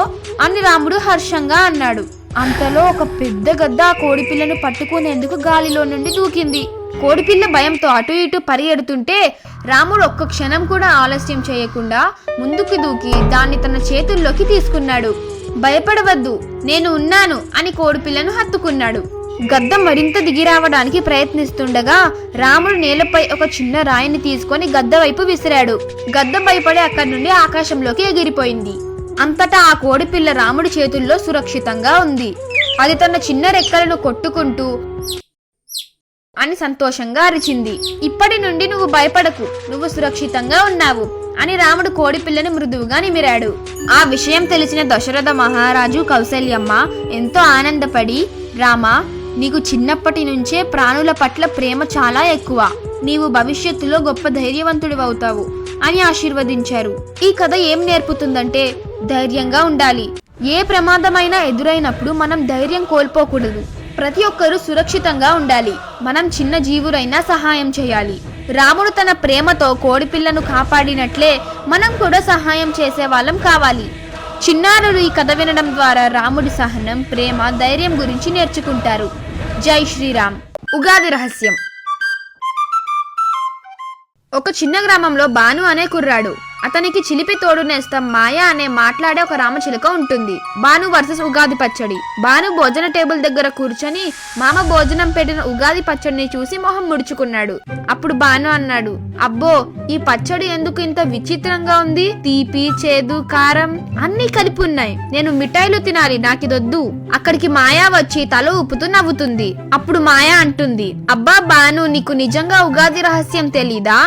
అని రాముడు హర్షంగా అన్నాడు. అంతలో ఒక పెద్ద గద్ద ఆ కోడిపిల్లను పట్టుకునేందుకు గాలిలో నుండి దూకింది. కోడిపిల్ల భయంతో అటు ఇటు పరిగెడుతుంటే రాముడు ఒక్క క్షణం కూడా ఆలస్యం చేయకుండా ముందుకు దూకి దాన్ని తన చేతుల్లోకి తీసుకున్నాడు. భయపడవద్దు, నేను ఉన్నాను అని కోడిపిల్లను హత్తుకున్నాడు. గద్ద మరింత దిగిరావడానికి ప్రయత్నిస్తుండగా రాముడు నేలపై ఒక చిన్న రాయిని తీసుకొని గద్ద వైపు విసిరాడు. గద్ద భయపడి అక్కడి నుండి ఆకాశంలోకి ఎగిరిపోయింది. అంతటా ఆ కోడిపిల్ల రాముడి చేతుల్లో సురక్షితంగా ఉంది. అది తన చిన్న రెక్కలను కొట్టుకుంటూ అని సంతోషంగా అరిచింది. ఇప్పటి నుండి నువ్వు భయపడకు, నువ్వు సురక్షితంగా ఉన్నావు అని రాముడు కోడిపిల్లని మృదువుగా నిమిరాడు. ఆ విషయం తెలిసిన దశరథ మహారాజు, కౌసల్యమ్మ ఎంతో ఆనందపడి, రామా, నీకు చిన్నప్పటి నుంచే ప్రాణుల పట్ల ప్రేమ చాలా ఎక్కువ. నీవు భవిష్యత్తులో గొప్ప ధైర్యవంతుడివవుతావు అని ఆశీర్వదించారు. ఈ కథ ఏం నేర్పుతుందంటే ధైర్యంగా ఉండాలి. ఏ ప్రమాదమైనా ఎదురైనప్పుడు మనం ధైర్యం కోల్పోకూడదు. ప్రతి ఒక్కరూ సురక్షితంగా ఉండాలి. మనం చిన్న జీవులైనా సహాయం చేయాలి. రాముడు తన ప్రేమతో కోడిపిల్లను కాపాడినట్లే మనం కూడా సహాయం చేసే వాళ్ళం కావాలి. చిన్నారులు ఈ కథ వినడం ద్వారా రాముడి సహనం, ప్రేమ, ధైర్యం గురించి నేర్చుకుంటారు. జై శ్రీరామ్. ఉగాది రహస్యం. ఒక చిన్న గ్రామంలో బాను అనే కుర్రాడు. అతనికి చిలిపి తోడు నేస్తం మాయ అనే మాట్లాడే ఒక రామచిలుక ఉంటుంది. బాను వర్సెస్ ఉగాది పచ్చడి. బాను భోజన టేబుల్ దగ్గర కూర్చొని మామ భోజనం పెట్టిన ఉగాది పచ్చడిని చూసి మొహం ముడుచుకున్నాడు. అప్పుడు బాను అన్నాడు, అబ్బో ఈ పచ్చడి ఎందుకు ఇంత విచిత్రంగా ఉంది? తీపి, చేదు, కారం అన్ని కలిపి ఉన్నాయి. నేను మిఠాయిలు తినాలి, నాకిదొద్దు. అక్కడికి మాయా వచ్చి తల ఊపుతూ నవ్వుతుంది. అప్పుడు మాయా అంటుంది, అబ్బా బాను, నీకు నిజంగా ఉగాది రహస్యం తెలీదా?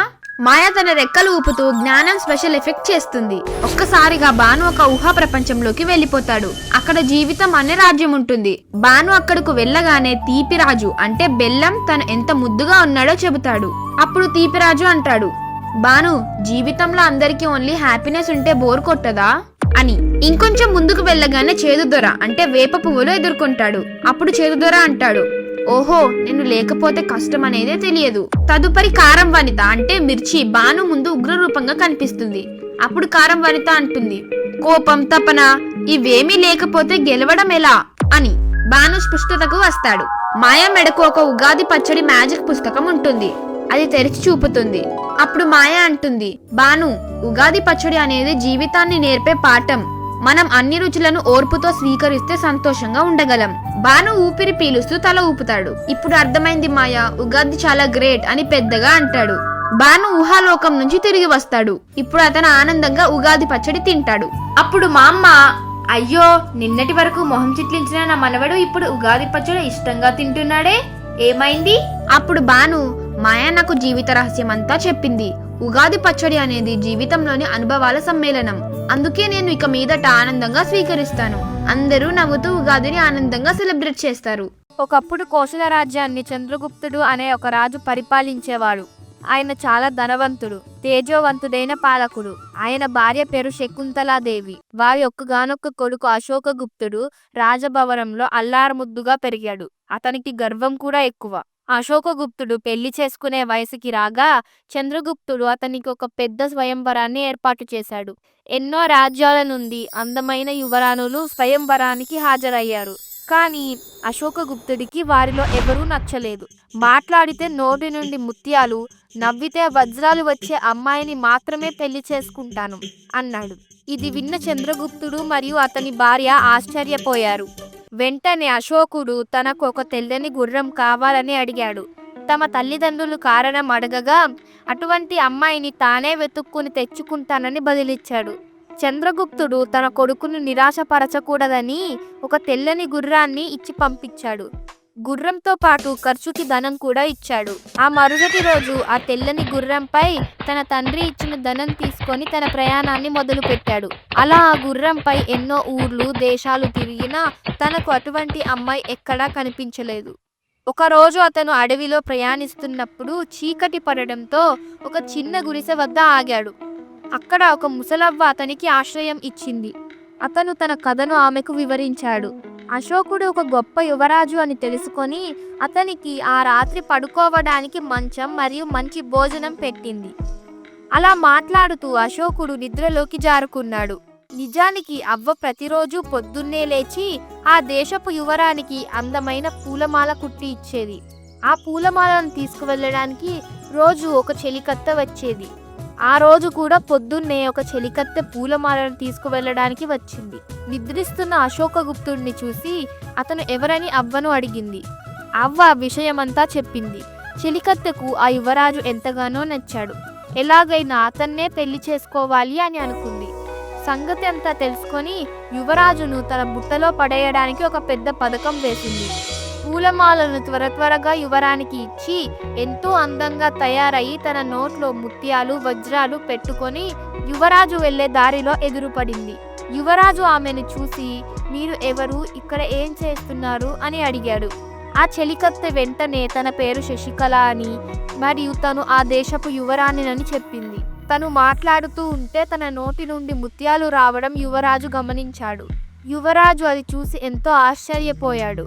మాయ తన రెక్కలు ఊపుతూ జ్ఞానం స్పెషల్ ఎఫెక్ట్ చేస్తుంది. ఒక్కసారిగా బాను ఒక ఊహా ప్రపంచంలోకి వెళ్లిపోతాడు. అక్కడ జీవితం అనే రాజ్యం ఉంటుంది. బాను అక్కడకు వెళ్ళగానే తీపిరాజు అంటే బెల్లం తను ఎంత ముద్దుగా ఉన్నాడో చెబుతాడు. అప్పుడు తీపిరాజు అంటాడు, బాను, జీవితంలో అందరికీ ఓన్లీ హ్యాపీనెస్ ఉంటే బోర్ కొట్టదా అని. ఇంకొంచెం ముందుకు వెళ్ళగానే చేదుదొర అంటే వేప పువ్వులు ఎదుర్కొంటాడు. అప్పుడు చేదుదొర అంటాడు, ఓహో, నేను లేకపోతే కష్టం అనేదే తెలియదు. తదుపరి కారం వనిత అంటే మిర్చి బాను ముందు ఉగ్రరూపంగా కనిపిస్తుంది. అప్పుడు కారం వనిత అంటుంది, కోపం, తపన ఇవేమీ లేకపోతే గెలవడం ఎలా అని. బాను స్పష్టతకు వస్తాడు. మాయా మెడకు ఒక ఉగాది పచ్చడి మ్యాజిక్ పుస్తకం ఉంటుంది. అది తెరిచి చూపుతుంది. అప్పుడు మాయా అంటుంది, బాను, ఉగాది పచ్చడి అనేది జీవితాన్ని నేర్పే పాఠం. మనం అన్ని రుచులను ఓర్పుతో స్వీకరిస్తే సంతోషంగా ఉండగలం. బాను ఊపిరి పీలుస్తూ తల ఊపుతాడు. ఇప్పుడు అర్థమైంది మాయా, ఉగాది చాలా గ్రేట్ అని పెద్దగా అంటాడు. బాను ఊహాలోకం నుంచి తిరిగి వస్తాడు. ఇప్పుడు అతను ఆనందంగా ఉగాది పచ్చడి తింటాడు. అప్పుడు మా అమ్మ, అయ్యో, నిన్నటి వరకు మొహం చిట్లించిన నా మనవడు ఇప్పుడు ఉగాది పచ్చడి ఇష్టంగా తింటున్నాడే, ఏమైంది? అప్పుడు బాను, మాయా నాకు జీవిత రహస్యం అంతా చెప్పింది. ఉగాది పచ్చడి అనేది జీవితంలోని అనుభవాల సమ్మేళనం. అందుకే నేను ఇక మీదట ఆనందంగా స్వీకరిస్తాను. అందరూ నవ్వుతూ ఉగాదిని ఆనందంగా సెలబ్రేట్ చేస్తారు. ఒకప్పుడు కోసల రాజ్యాన్ని చంద్రగుప్తుడు అనే ఒక రాజు పరిపాలించేవాడు. ఆయన చాలా ధనవంతుడు, తేజోవంతుడైన పాలకుడు. ఆయన భార్య పేరు శకుంతలాదేవి. వారి ఒక్కగానొక్క కొడుకు అశోకగుప్తుడు రాజభవనంలో అల్లారముద్దుగా పెరిగాడు. అతనికి గర్వం కూడా ఎక్కువ. అశోకగుప్తుడు పెళ్లి చేసుకునే వయసుకి రాగా చంద్రగుప్తుడు అతనికి ఒక పెద్ద స్వయంవరాన్ని ఏర్పాటు చేశాడు. ఎన్నో రాజ్యాల నుండి అందమైన యువరాణులు స్వయంవరానికి హాజరయ్యారు. కానీ అశోకగుప్తుడికి వారిలో ఎవరూ నచ్చలేదు. మాట్లాడితే నోటి నుండి ముత్యాలు, నవ్వితే వజ్రాలు వచ్చే అమ్మాయిని మాత్రమే పెళ్లి చేసుకుంటాను అన్నాడు. ఇది విన్న చంద్రగుప్తుడు మరియు అతని భార్య ఆశ్చర్యపోయారు. వెంటనే అశోకుడు తనకు ఒక తెల్లని గుర్రం కావాలని అడిగాడు. తమ తల్లిదండ్రులు కారణం అడగగా అటువంటి అమ్మాయిని తానే వెతుక్కుని తెచ్చుకుంటానని బదిలిచ్చాడు. చంద్రగుప్తుడు తన కొడుకును నిరాశపరచకూడదని ఒక తెల్లని గుర్రాన్ని ఇచ్చి పంపించాడు. గుర్రంతో పాటు ఖర్చుకి ధనం కూడా ఇచ్చాడు. ఆ మరుసటి రోజు ఆ తెల్లని గుర్రంపై తన తండ్రి ఇచ్చిన ధనం తీసుకొని తన ప్రయాణాన్ని మొదలు పెట్టాడు. అలా ఆ గుర్రంపై ఎన్నో ఊర్లు, దేశాలు తిరిగినా తనకు అటువంటి అమ్మాయి ఎక్కడా కనిపించలేదు. ఒకరోజు అతను అడవిలో ప్రయాణిస్తున్నప్పుడు చీకటి పడడంతో ఒక చిన్న గుడిసె వద్ద ఆగాడు. అక్కడ ఒక ముసలవ్వ అతనికి ఆశ్రయం ఇచ్చింది. అతను తన కథను ఆమెకు వివరించాడు. అశోకుడు ఒక గొప్ప యువరాజు అని తెలుసుకొని అతనికి ఆ రాత్రి పడుకోవడానికి మంచం మరియు మంచి భోజనం పెట్టింది. అలా మాట్లాడుతూ అశోకుడు నిద్రలోకి జారుకున్నాడు. నిజానికి అవ్వ ప్రతిరోజు పొద్దున్నే లేచి ఆ దేశపు యువరానికి అందమైన పూలమాల కుట్టి ఇచ్చేది. ఆ పూలమాలను తీసుకువెళ్ళడానికి రోజు ఒక చెలికత్త వచ్చేది. ఆ రోజు కూడా పొద్దున్నే ఒక చెలికత్తె పూలమాలను తీసుకువెళ్ళడానికి వచ్చింది. నిద్రిస్తున్న అశోకగుప్తుడిని చూసి అతను ఎవరని అవ్వను అడిగింది. అవ్వ విషయమంతా చెప్పింది. చెలికత్తెకు ఆ యువరాజు ఎంతగానో నచ్చాడు. ఎలాగైనా అతన్నే పెళ్లి చేసుకోవాలి అని అనుకుంది. సంగతి అంతా తెలుసుకొని యువరాజును తన బుట్టలో పడేయడానికి ఒక పెద్ద పథకం వేసింది. పూలమాలను త్వరగా యువరానికి ఇచ్చి ఎంతో అందంగా తయారయ్యి తన నోట్లో ముత్యాలు, వజ్రాలు పెట్టుకొని యువరాజు వెళ్లే దారిలో ఎదురుపడింది. యువరాజు ఆమెను చూసి, మీరు ఎవరు, ఇక్కడ ఏం చేస్తున్నారు అని అడిగాడు. ఆ చెలికత్తె వెంటనే తన పేరు శశికళ అని మరియు తను ఆ దేశపు యువరాణినని చెప్పింది. తను మాట్లాడుతూ ఉంటే తన నోటి నుండి ముత్యాలు రావడం యువరాజు గమనించాడు. యువరాజు అది చూసి ఎంతో ఆశ్చర్యపోయాడు.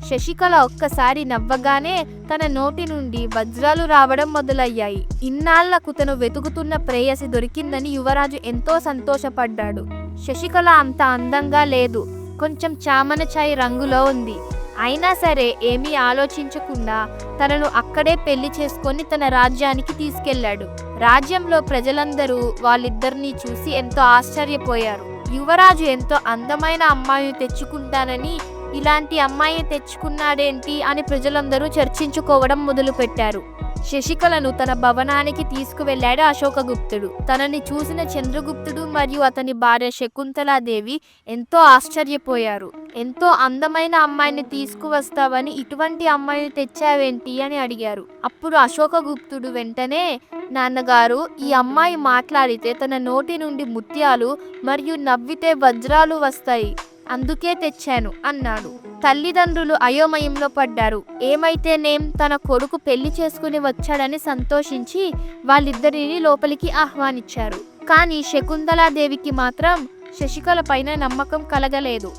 శశికళ ఒక్కసారి నవ్వగానే తన నోటి నుండి వజ్రాలు రావడం మొదలయ్యాయి. ఇన్నాళ్లకు తను వెతుకుతున్న ప్రేయసి దొరికిందని యువరాజు ఎంతో సంతోషపడ్డాడు. శశికళ అంత అందంగా లేదు, కొంచెం చామన ఛాయ్ రంగులో ఉంది. అయినా సరే ఏమీ ఆలోచించకుండా తనను అక్కడే పెళ్లి చేసుకొని తన రాజ్యానికి తీసుకెళ్లాడు. రాజ్యంలో ప్రజలందరూ వాళ్ళిద్దరినీ చూసి ఎంతో ఆశ్చర్యపోయారు. యువరాజు ఎంతో అందమైన అమ్మాయిని తెచ్చుకుంటానని ఇలాంటి అమ్మాయిని తెచ్చుకున్నాడేంటి అని ప్రజలందరూ చర్చించుకోవడం మొదలుపెట్టారు. శశికళను తన భవనానికి తీసుకువెళ్లాడు అశోకగుప్తుడు. తనని చూసిన చంద్రగుప్తుడు మరియు అతని భార్య శకుంతలాదేవి ఎంతో ఆశ్చర్యపోయారు. ఎంతో అందమైన అమ్మాయిని తీసుకువస్తావని ఇటువంటి అమ్మాయిని తెచ్చావేంటి అని అడిగారు. అప్పుడు అశోకగుప్తుడు వెంటనే, నాన్నగారు, ఈ అమ్మాయి మాట్లాడితే తన నోటి నుండి ముత్యాలు మరియు నవ్వితే వజ్రాలు వస్తాయి, అందుకే తెచ్చాను అన్నాడు. తల్లిదండ్రులు అయోమయంలో పడ్డారు. ఏమైతేనేం తన కొడుకు పెళ్లి చేసుకుని వచ్చాడని సంతోషించి వాళ్ళిద్దరిని లోపలికి ఆహ్వానించారు. కానీ శకుంతలాదేవికి మాత్రం శశికళ పైన నమ్మకం కలగలేదు.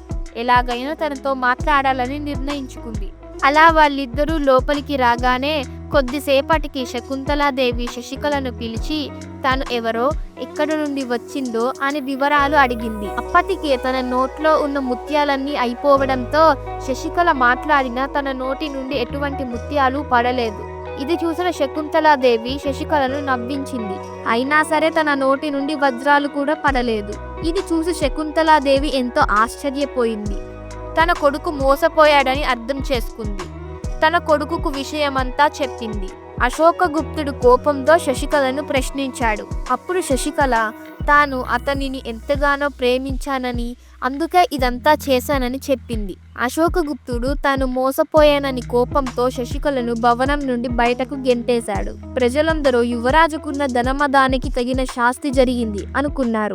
ఎలాగైనా తనతో మాట్లాడాలని నిర్ణయించుకుంది. అలా వాళ్ళిద్దరూ లోపలికి రాగానే కొద్దిసేపటికి శకుంతలాదేవి శశికళను పిలిచి తాను ఎవరో, ఎక్కడి నుండి వచ్చిందో అని వివరాలు అడిగింది. అప్పటికే తన నోట్లో ఉన్న ముత్యాలన్నీ అయిపోవడంతో శశికళ మాట్లాడినా తన నోటి నుండి ఎటువంటి ముత్యాలు పడలేదు. ఇది చూసిన శకుంతలాదేవి శశికళను నవ్వించింది. అయినా సరే తన నోటి నుండి వజ్రాలు కూడా పడలేదు. ఇది చూసి శకుంతలాదేవి ఎంతో ఆశ్చర్యపోయింది. తన కొడుకు మోసపోయాడని అర్థం చేసుకుంది. తన కొడుకుకు విషయమంతా చెప్పింది. అశోకగుప్తుడు కోపంతో శశికళను ప్రశ్నించాడు. అప్పుడు శశికళ తాను అతనిని ఎంతగానో ప్రేమించానని, అందుకే ఇదంతా చేశానని చెప్పింది. అశోకగుప్తుడు తాను మోసపోయానని కోపంతో శశికళను భవనం నుండి బయటకు గెంటేశాడు. ప్రజలందరూ యువరాజుకున్న ధనమదానికి తగిన శాస్తి జరిగింది అనుకున్నారు.